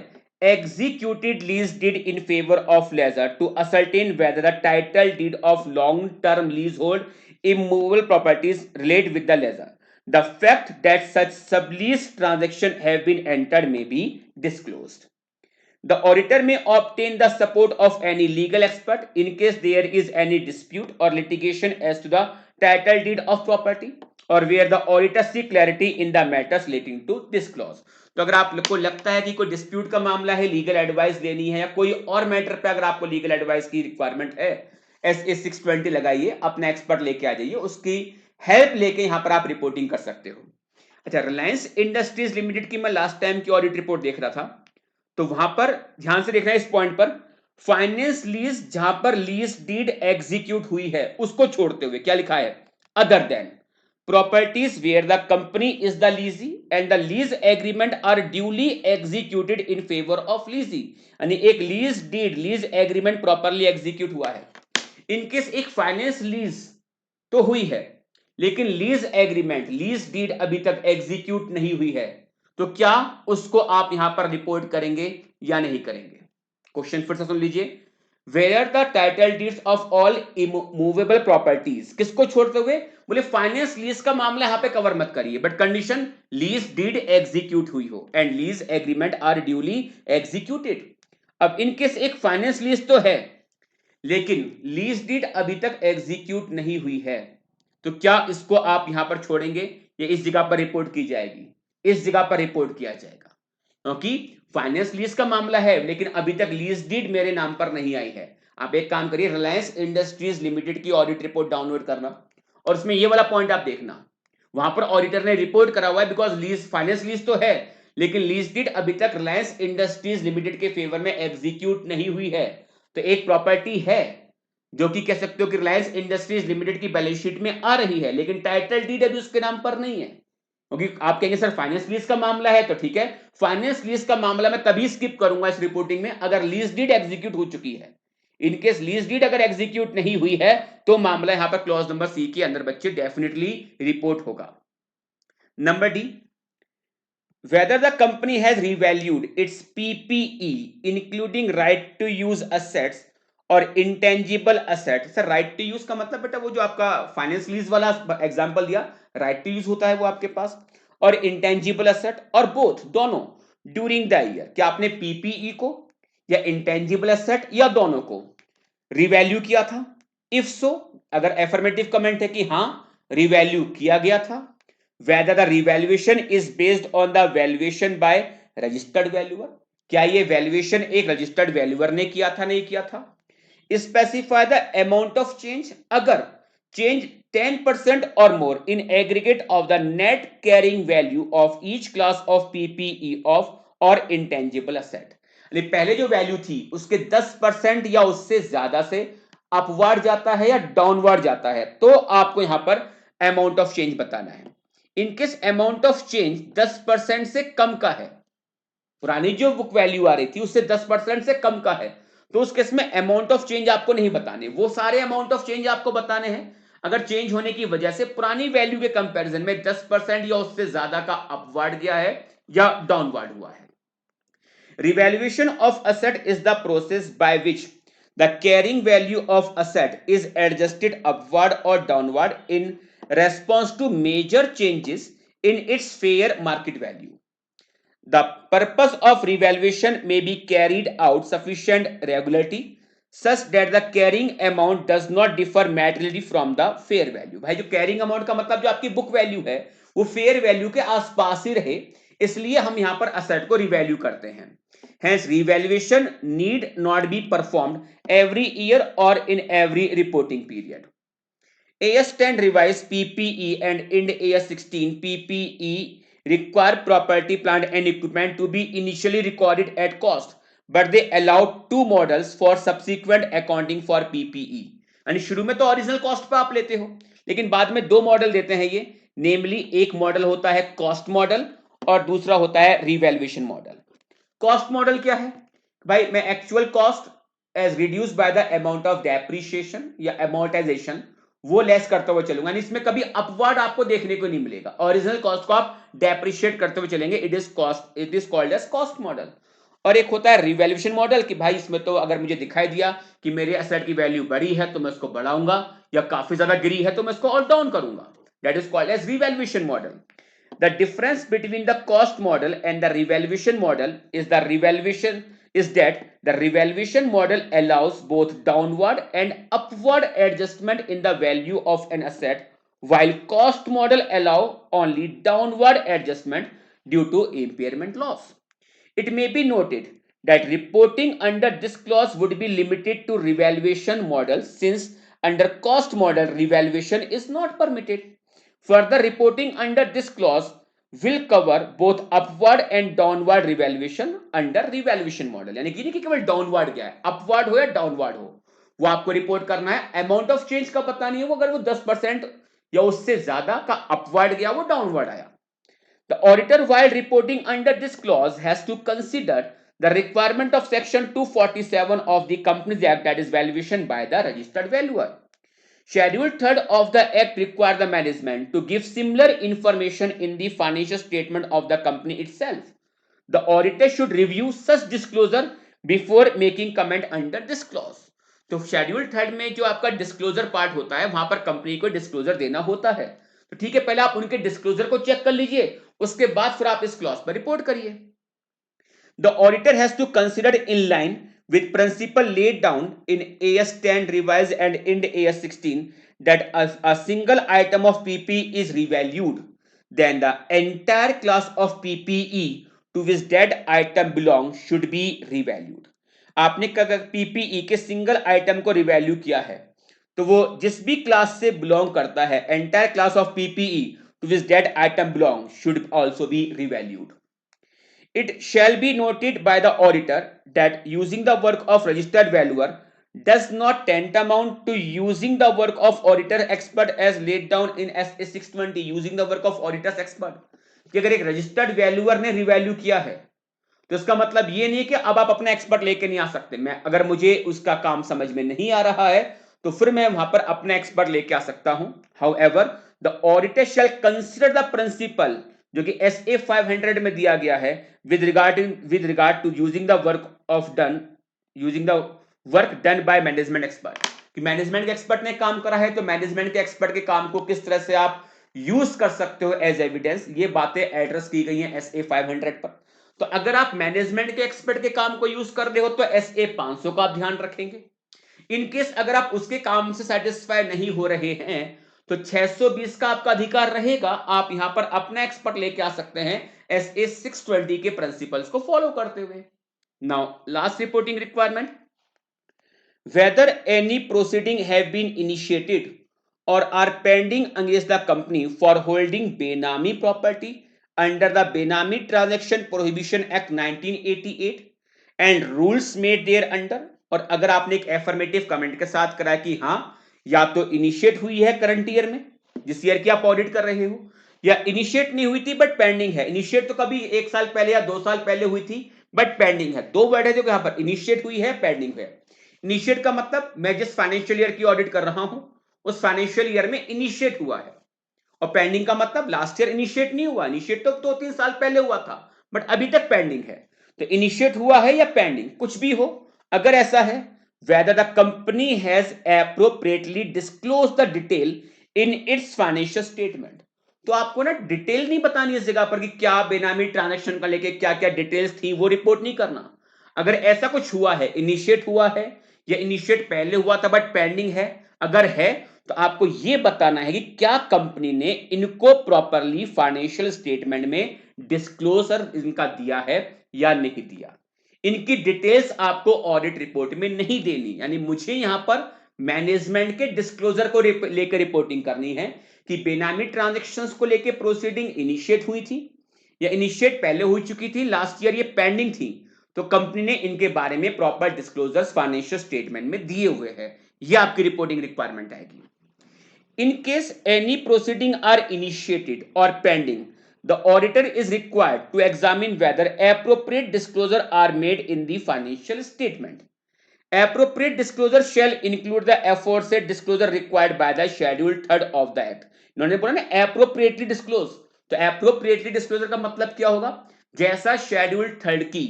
executed lease deed in favor of lessor to ascertain whether the title deed of long-term leasehold immovable properties relate with the lessor. The fact that such sublease transactions have been entered may be disclosed. The auditor may obtain the support of any legal expert in case there is any dispute or litigation as to the title deed of property or where the auditor seek clarity in the matters relating to this clause। तो अगर आपको लगता है कि कोई dispute का मामला है, लीगल एडवाइस लेनी है, या कोई और मैटर पे अगर आपको लीगल एडवाइस की रिक्वायरमेंट है, SA 620 लगाइए, अपना एक्सपर्ट लेके आ जाइए, उसकी हेल्प लेके यहां पर आप रिपोर्टिंग कर सकते हो। अच्छा, रिलायंस इंडस्ट्रीज लिमिटेड की मैं लास्ट टाइम की ऑडिट रिपोर्ट देख रहा था, तो वहां पर ध्यान से देखना है इस पॉइंट पर, फाइनेंस लीज जहां पर लीज डीड एग्जीक्यूट हुई है उसको छोड़ते हुए क्या लिखा है? Other than properties where the company is the lessee and the lease agreement are duly executed in favour of lessee. यानी एक lease deed, lease agreement properly execute हुआ है। इनकेस एक फाइनेंस लीज तो हुई है लेकिन लीज एग्रीमेंट, लीज डीड अभी तक एग्जीक्यूट नहीं हुई है, तो क्या उसको आप यहां पर रिपोर्ट करेंगे या नहीं करेंगे? क्वेश्चन फिर से सुन लीजिए। Where the title deeds of all movable properties, किसको छोड़ते हुए? बोले फाइनेंस लीज का मामला यहां पे कवर मत करिए, but condition lease deed execute हुई हो and lease agreement are duly executed. अब इनकेस एक फाइनेंस लीज तो है लेकिन लीज डीड अभी तक एग्जीक्यूट नहीं हुई है, तो क्या इसको आप यहां पर छोड़ेंगे या इस जगह पर रिपोर्ट की जाएगी? इस जगह पर रिपोर्ट किया जाएगा, क्योंकि फाइनेंस लीज का मामला है लेकिन अभी तक लीज डीड मेरे नाम पर नहीं आई है। आप एक काम करिए, रिलायंस इंडस्ट्रीज लिमिटेड की ऑडिट रिपोर्ट डाउनलोड करना और उसमें ये वाला पॉइंट आप देखना, वहां पर ऑडिटर ने रिपोर्ट करा हुआ है बिकॉज लीज फाइनेंस लीज तो है लेकिन लीज डीड अभी तक रिलायंस इंडस्ट्रीज लिमिटेड के फेवर में एग्जीक्यूट नहीं हुई है। तो एक प्रॉपर्टी है जो कि कह सकते हो कि रिलायंस इंडस्ट्रीज लिमिटेड की बैलेंस शीट में आ रही है लेकिन टाइटल डीड अभी उसके नाम पर नहीं है, क्योंकि आप कहेंगे सर फाइनेंस लीज का मामला है, तो ठीक है, फाइनेंस लीज का मामला मैं तभी स्किप करूंगा इस रिपोर्टिंग में अगर लीज डीड एग्जीक्यूट हो चुकी है। इनकेस लीज डीड अगर एग्जीक्यूट नहीं हुई है तो मामला यहां पर क्लॉज नंबर सी के अंदर बच्चे डेफिनेटली रिपोर्ट होगा। Number D, whether the company has revalued its PPE including right to use assets और intangible asset। Sir right to use का मतलब बेटा वो जो आपका फाइनेंस लीज वाला एग्जांपल दिया, राइट टू यूज होता है वो आपके पास, और इंटेंजिबल एसेट और बोथ दोनों ड्यूरिंग द ईयर, क्या आपने पीपीई को या इंटेंजिबल एसेट या दोनों को रिवैल्यू किया था? इफ सो, अगर एफर्मेटिव कमेंट है कि हां रिवैल्यू किया गया था, whether the revaluation is based on the valuation by registered valuer, क्या ये वैल्यूएशन एक रजिस्टर्ड वैल्यूअर ने किया था, नहीं किया था? Specify the amount of change, अगर change 10% or more in aggregate of the net carrying value of each class of PPE of or intangible asset, पहले जो वैल्यू थी उसके 10% या उससे ज्यादा से अपवर्ड जाता है या डाउनवर्ड जाता है तो आपको यहां पर अमाउंट ऑफ चेंज बताना है। इनकेस अमाउंट ऑफ चेंज 10% से कम का है, पुरानी जो बुक वैल्यू आ रही थी उससे 10% से कम का है, तो उस केस में अमाउंट ऑफ चेंज आपको नहीं बताने, वो सारे अमाउंट ऑफ चेंज आपको बताने हैं अगर चेंज होने की वजह से पुरानी वैल्यू के कंपैरिजन में 10% या उससे ज्यादा का अपवर्ड गया है या डाउनवर्ड हुआ है। Revaluation of asset is the process by which the carrying value of asset is adjusted upward or downward in response to major changes in its fair market value. The purpose of revaluation may be carried out sufficient regularity such that the carrying amount does not differ materially from the fair value। भाई जो carrying amount का मतलब जो आपकी book value है वो fair value के आसपास ही रहे, इसलिए हम यहां पर asset को revalue करते हैं। Hence, revaluation need not be performed every year or in every reporting period. AS 10 revised PPE and Ind AS 16 PPE require property, plant and equipment to be initially recorded at cost, but they allow two models for subsequent accounting for PPE। यानी शुरू में तो original cost पे आप लेते हो लेकिन बाद में दो मॉडल देते हैं ये, नेमली एक मॉडल होता है कॉस्ट मॉडल और दूसरा होता है रिवैल्यूएशन मॉडल। कॉस्ट मॉडल क्या है भाई? मैं actual cost as reduce by the amount of depreciation या अमोर्टाइजेशन वो लेस करते हुए चलूंगा, इसमें कभी अपवर्ड आपको देखने को नहीं मिलेगा, ओरिजिनल कॉस्ट को आप डेप्रिशिएट करते हुए चलेंगे, it is called as cost model. और एक होता है रिवैल्यूएशन मॉडल कि भाई इसमें तो अगर मुझे दिखाई दिया कि मेरे एसेट की वैल्यू बढ़ी है तो मैं उसको बढ़ाऊंगा या काफी ज्यादा गिरी है तो मैं इसको और डाउन करूंगा, that is called as revaluation model. The difference between the cost model and the revaluation model is that the revaluation model allows both downward and upward adjustment in the value of an asset, while cost model allow only downward adjustment due to impairment loss. It may be noted that reporting under this clause would be limited to revaluation model since under cost model revaluation is not permitted. Further, reporting under this clause will cover both upward and downward revaluation under revaluation model। यानी कि नहीं कि केवल downward गया है, upward हो या downward हो वो आपको रिपोर्ट करना है। अमाउंट ऑफ चेंज का पता नहीं है, वो अगर वो 10% या उससे ज्यादा का अपवर्ड गया वो डाउनवर्ड आया। The auditor, while reporting under this clause, has to consider the requirement of section 247 of the Companies Act, that is valuation by the registered valuer. Schedule 3rd of the Act requires the management to give similar information in the financial statement of the company itself. The auditor should review such disclosure before making comment under this clause. तो schedule third में जो आपका disclosure part होता है वहां पर company को disclosure देना होता है। तो ठीक है, पहले आप उनके डिस्क्लोजर को चेक कर लीजिए, उसके बाद फिर आप इस क्लॉज पर रिपोर्ट करिए। The auditor has to consider in line with principle laid down in AS 10 revised and in AS 16 that a single item of PPE is revalued, then the entire class of PPE to which that item belongs should be revalued. आपने अगर PPE के single item को revalue किया है तो वो जिस भी क्लास से बिलोंग करता है, entire class of PPE to which that item belong should also be revalued. It shall be noted by the auditor that using the work of registered valuer does not tantamount to using the work of auditor expert as laid down in SA 620. Using the work of auditor's expert, कि अगर एक registered valuer ने revalue किया है तो इसका मतलब ये नहीं कि अब आप अपना एक्सपर्ट लेके नहीं आ सकते. मैं अगर मुझे उसका काम समझ में नहीं आ रहा है तो फिर मैं वहां पर अपना एक्सपर्ट लेके आ सकता हूं. However the auditor shall consider the principle जो कि SA 500 में दिया गया है with regard to using the work done by management expert. कि मैनेजमेंट के एक्सपर्ट ने काम करा है तो मैनेजमेंट के एक्सपर्ट के काम को किस तरह से आप यूज कर सकते हो एज एविडेंस, ये बातें एड्रेस की गई हैं SA 500 पर. तो अगर आप मैनेजमेंट के एक्सपर्ट के काम को यूज कर रहे हो तो SA 500 का आप ध्यान रखेंगे. इनकेस अगर आप उसके काम से सेटिस्फाई नहीं हो रहे हैं तो 620 का आपका अधिकार रहेगा, आप यहां पर अपना एक्सपर्ट लेके आ सकते हैं SA 620 के प्रिंसिपल्स को फॉलो करते हुए. Now last reporting requirement, whether any proceeding have been initiated or are pending against the company for holding benami property under the Benami Transaction Prohibition Act 1988 and rules made thereunder. और अगर आपने एक affirmative comment के साथ करा कि हाँ या तो इनिशिएट हुई है करंट ईयर में जिस ईयर की आप ऑडिट कर रहे हो, या इनिशिएट नहीं हुई थी बट पेंडिंग है. इनिशिएट तो कभी 1 साल पहले या 2 साल पहले हुई थी बट पेंडिंग है. दो वर्ड है जो यहां पर इनिशिएट हुई है, पेंडिंग है. इनिशिएट का मतलब मैं जिस फाइनेंशियल ईयर की ऑडिट कर रहा हूं उस फाइनेंशियल ईयर में इनिशिएट हुआ है, और पेंडिंग का मतलब लास्ट ईयर इनिशिएट नहीं हुआ. इनिशिएट तो 2-3 साल पहले हुआ था बट अभी तक पेंडिंग है. तो इनिशिएट हुआ है या पेंडिंग कुछ भी हो, अगर ऐसा है whether the company has appropriately disclosed the detail in its financial statement. तो आपको ना डिटेल नहीं बतानी इस जगह पर कि क्या बेनामी ट्रांजैक्शन का लेके क्या क्या डिटेल्स थी वो रिपोर्ट नहीं करना. अगर ऐसा कुछ हुआ है, इनिशिएट हुआ है या इनिशिएट पहले हुआ था बट पेंडिंग है, अगर है तो आपको यह बताना है कि क्या कंपनी ने इनको प्रॉपरली फाइनेंशियल स्टेटमेंट में डिस्क्लोजर इनका दिया है या नहीं दिया. इनकी डिटेल्स आपको ऑडिट रिपोर्ट में नहीं देनी, यानी मुझे यहां पर मैनेजमेंट के डिस्क्लोजर को लेकर रिपोर्टिंग करनी है कि बेनामी ट्रांजैक्शंस को लेकर प्रोसीडिंग इनिशिएट हुई थी या इनिशिएट पहले हो चुकी थी, लास्ट ईयर ये पेंडिंग थी, तो कंपनी ने इनके बारे में प्रॉपर डिस्क्लोजर्स फाइनेंशियल स्टेटमेंट में दिए हुए हैं. ये आपकी रिपोर्टिंग रिक्वायरमेंट आएगी. In case any proceeding are initiated or pending, the auditor is required to examine whether appropriate disclosure are made in the financial statement. Appropriate disclosure shall include the aforesaid disclosure required by the Schedule 3rd of the Act. इन्होंने बोला ना appropriately disclose, तो appropriately disclosure का मतलब क्या होगा, जैसा schedule 3rd की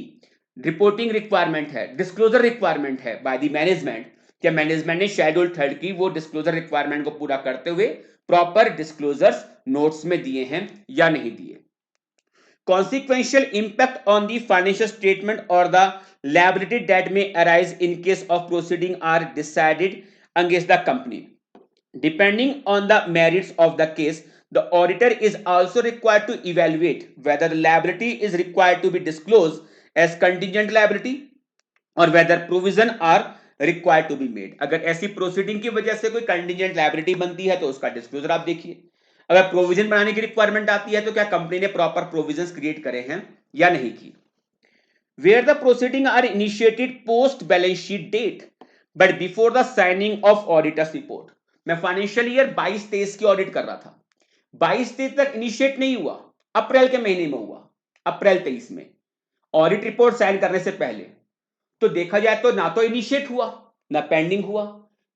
रिपोर्टिंग रिक्वायरमेंट है, डिस्क्लोजर रिक्वायरमेंट है बाय द मैनेजमेंट, क्या मैनेजमेंट ने शेड्यूल 3rd की वो डिस्क्लोजर रिक्वायरमेंट को पूरा करते हुए प्रॉपर डिस्क्लोजर्स नोट्स में दिए हैं या नहीं दिए. Consequential impact on the financial statement or the liability that may arise in case of proceeding are decided against the company. Depending on the merits of the case, the auditor is also required to evaluate whether the liability is required to be disclosed as contingent liability or whether provision are required to be made. अगर ऐसी proceeding की वजह से कोई contingent liability बनती है तो उसका डिस्क्लोजर आप देखिए. अगर प्रोविजन बनाने की रिक्वायरमेंट आती है तो क्या कंपनी ने प्रॉपर प्रोविजंस क्रिएट करे हैं या नहीं की. Where the proceeding are initiated post balance sheet date but before the signing of auditor's report. मैं फाइनेंशियल ईयर 22-23 की ऑडिट कर रहा था, 22-23 तक इनिशिएट नहीं हुआ, अप्रैल के महीने में हुआ, अप्रैल 23 में ऑडिट रिपोर्ट साइन करने से पहले. तो देखा जाए तो ना तो इनिशिएट हुआ ना पेंडिंग हुआ,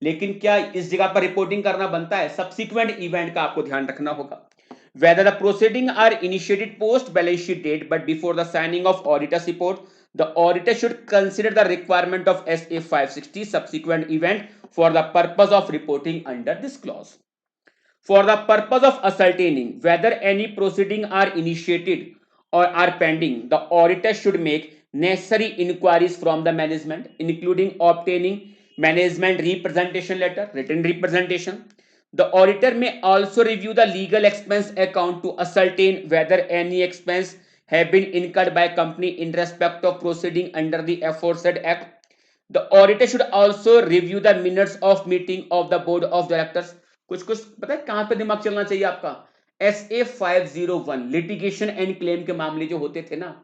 लेकिन क्या इस जगह पर रिपोर्टिंग करना बनता है, सब्सिक्वेंट इवेंट का आपको ध्यान रखना होगा. Whether the proceeding are initiated post balance sheet date but before the signing of auditor's report, the auditor should consider the requirement of SA 560 subsequent event for the purpose of reporting under this clause. For the purpose of ascertaining whether any proceeding are initiated or are pending, the auditor should make necessary inquiries from the management, including obtaining management representation letter, written representation. The auditor may also review the legal expense account to ascertain whether any expense have been incurred by company in respect of proceeding under the aforesaid act. The auditor should also review the minutes of meeting of the board of directors. कुछ कुछ पता है कहां पे दिमाग चलना चाहिए आपका? SA 501 लिटिगेशन एंड क्लेम के मामले जो होते थे ना,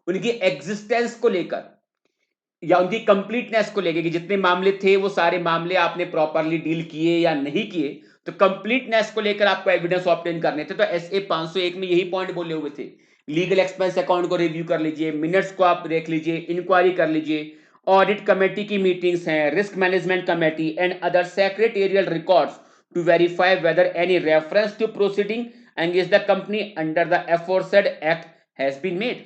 उनकी एग्जिस्टेंस को लेकर या उनकी कंप्लीटनेस को लेकर कि जितने मामले थे वो सारे मामले आपने प्रॉपरली डील किए या नहीं किए, तो कंप्लीटनेस को लेकर आपको एविडेंस ऑब्टेन करने थे। तो SA 501 में यही पॉइंट बोले हुए थे, लीगल एक्सपेंस अकाउंट को रिव्यू कर लीजिए, मिनट्स को आप देख लीजिए, इंक्वायरी कर लीजिए, ऑडिट कमेटी की मीटिंग्स हैं, risk management committee and other secretarial records to verify whether any reference to proceeding against the company under the aforesaid act has been made.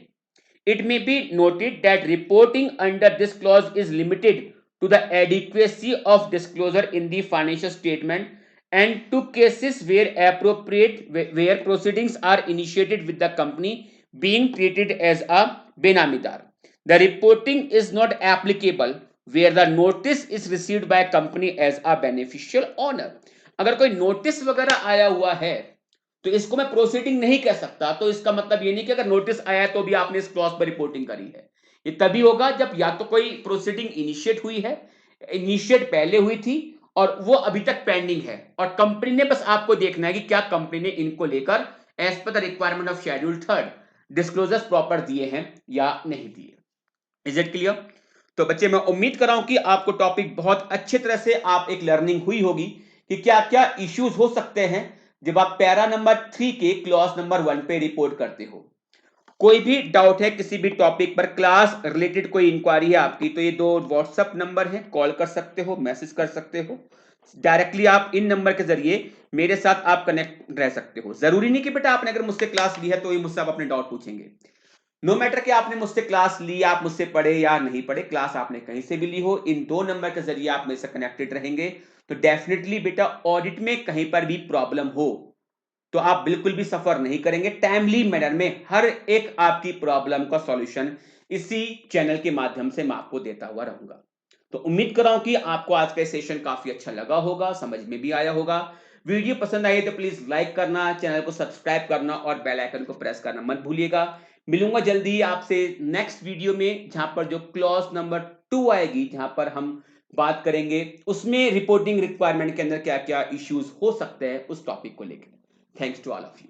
It may be noted that reporting under this clause is limited to the adequacy of disclosure in the financial statement and to cases where appropriate, where proceedings are initiated with the company being treated as a benamidar. The reporting is not applicable where the notice is received by a company as a beneficial owner. अगर कोई notice वगैरह आया हुआ है तो इसको मैं proceeding नहीं कह सकता। तो इसका मतलब ये नहीं कि अगर नोटिस आया तो भी आपने इस क्लॉज पर रिपोर्टिंग करी है। ये तभी होगा जब या तो कोई प्रोसीडिंग इनिशिएट हुई है, इनिशिएट पहले हुई थी और वो अभी तक पेंडिंग है, और कंपनी ने बस आपको देखना है कि क्या कंपनी ने इनको लेकर as per the requirement of schedule 3 disclosures proper दिए हैं या नहीं दिए। Is it clear? तो बच्चे मैं उम्मीद कर रहा हूं कि आपको टॉपिक बहुत अच्छे तरह से आप एक लर्निंग हुई होगी कि क्या क्या इश्यूज हो सकते हैं जब आप पैरा नंबर 3 के क्लॉज नंबर 1 पे रिपोर्ट करते हो। कोई भी डाउट है किसी भी टॉपिक पर, क्लास रिलेटेड कोई इंक्वायरी है आपकी, तो ये 2 व्हाट्सएप नंबर है, कॉल कर सकते हो, मैसेज कर सकते हो, डायरेक्टली आप इन नंबर के जरिए मेरे साथ आप कनेक्ट रह सकते हो। जरूरी नहीं कि बेटा आपने अगर मुझसे क्लास ली है तो ये मुझसे आप अपने डाउट पूछेंगे। नो मैटर कि आपने मुझसे क्लास ली, आप मुझसे पढ़े या नहीं पढ़े, क्लास आपने कहीं से भी ली हो, इन 2 नंबर के जरिए आप मेरे से कनेक्टेड रहेंगे। तो डेफिनेटली बेटा ऑडिट में कहीं पर भी प्रॉब्लम हो तो आप बिल्कुल भी सफर नहीं करेंगे। टाइमली मैनर में हर एक आपकी प्रॉब्लम का सॉल्यूशन इसी चैनल के माध्यम से मैं आपको देता हुआ रहूंगा। तो उम्मीद कर रहा हूं कि आपको आज का सेशन काफी अच्छा लगा होगा, समझ में भी आया होगा। वीडियो पसंद आई तो प्लीज लाइक करना, चैनल को सब्सक्राइब करना और बेल आइकन को प्रेस करना मत भूलिएगा। मिलूंगा जल्दी ही आपसे नेक्स्ट वीडियो में, जहां पर जो क्लॉज नंबर 2 आएगी, जहां पर हम बात करेंगे उसमें रिपोर्टिंग रिक्वायरमेंट के अंदर क्या क्या इश्यूज हो सकते हैं उस टॉपिक को लेकर। Thanks to all of you.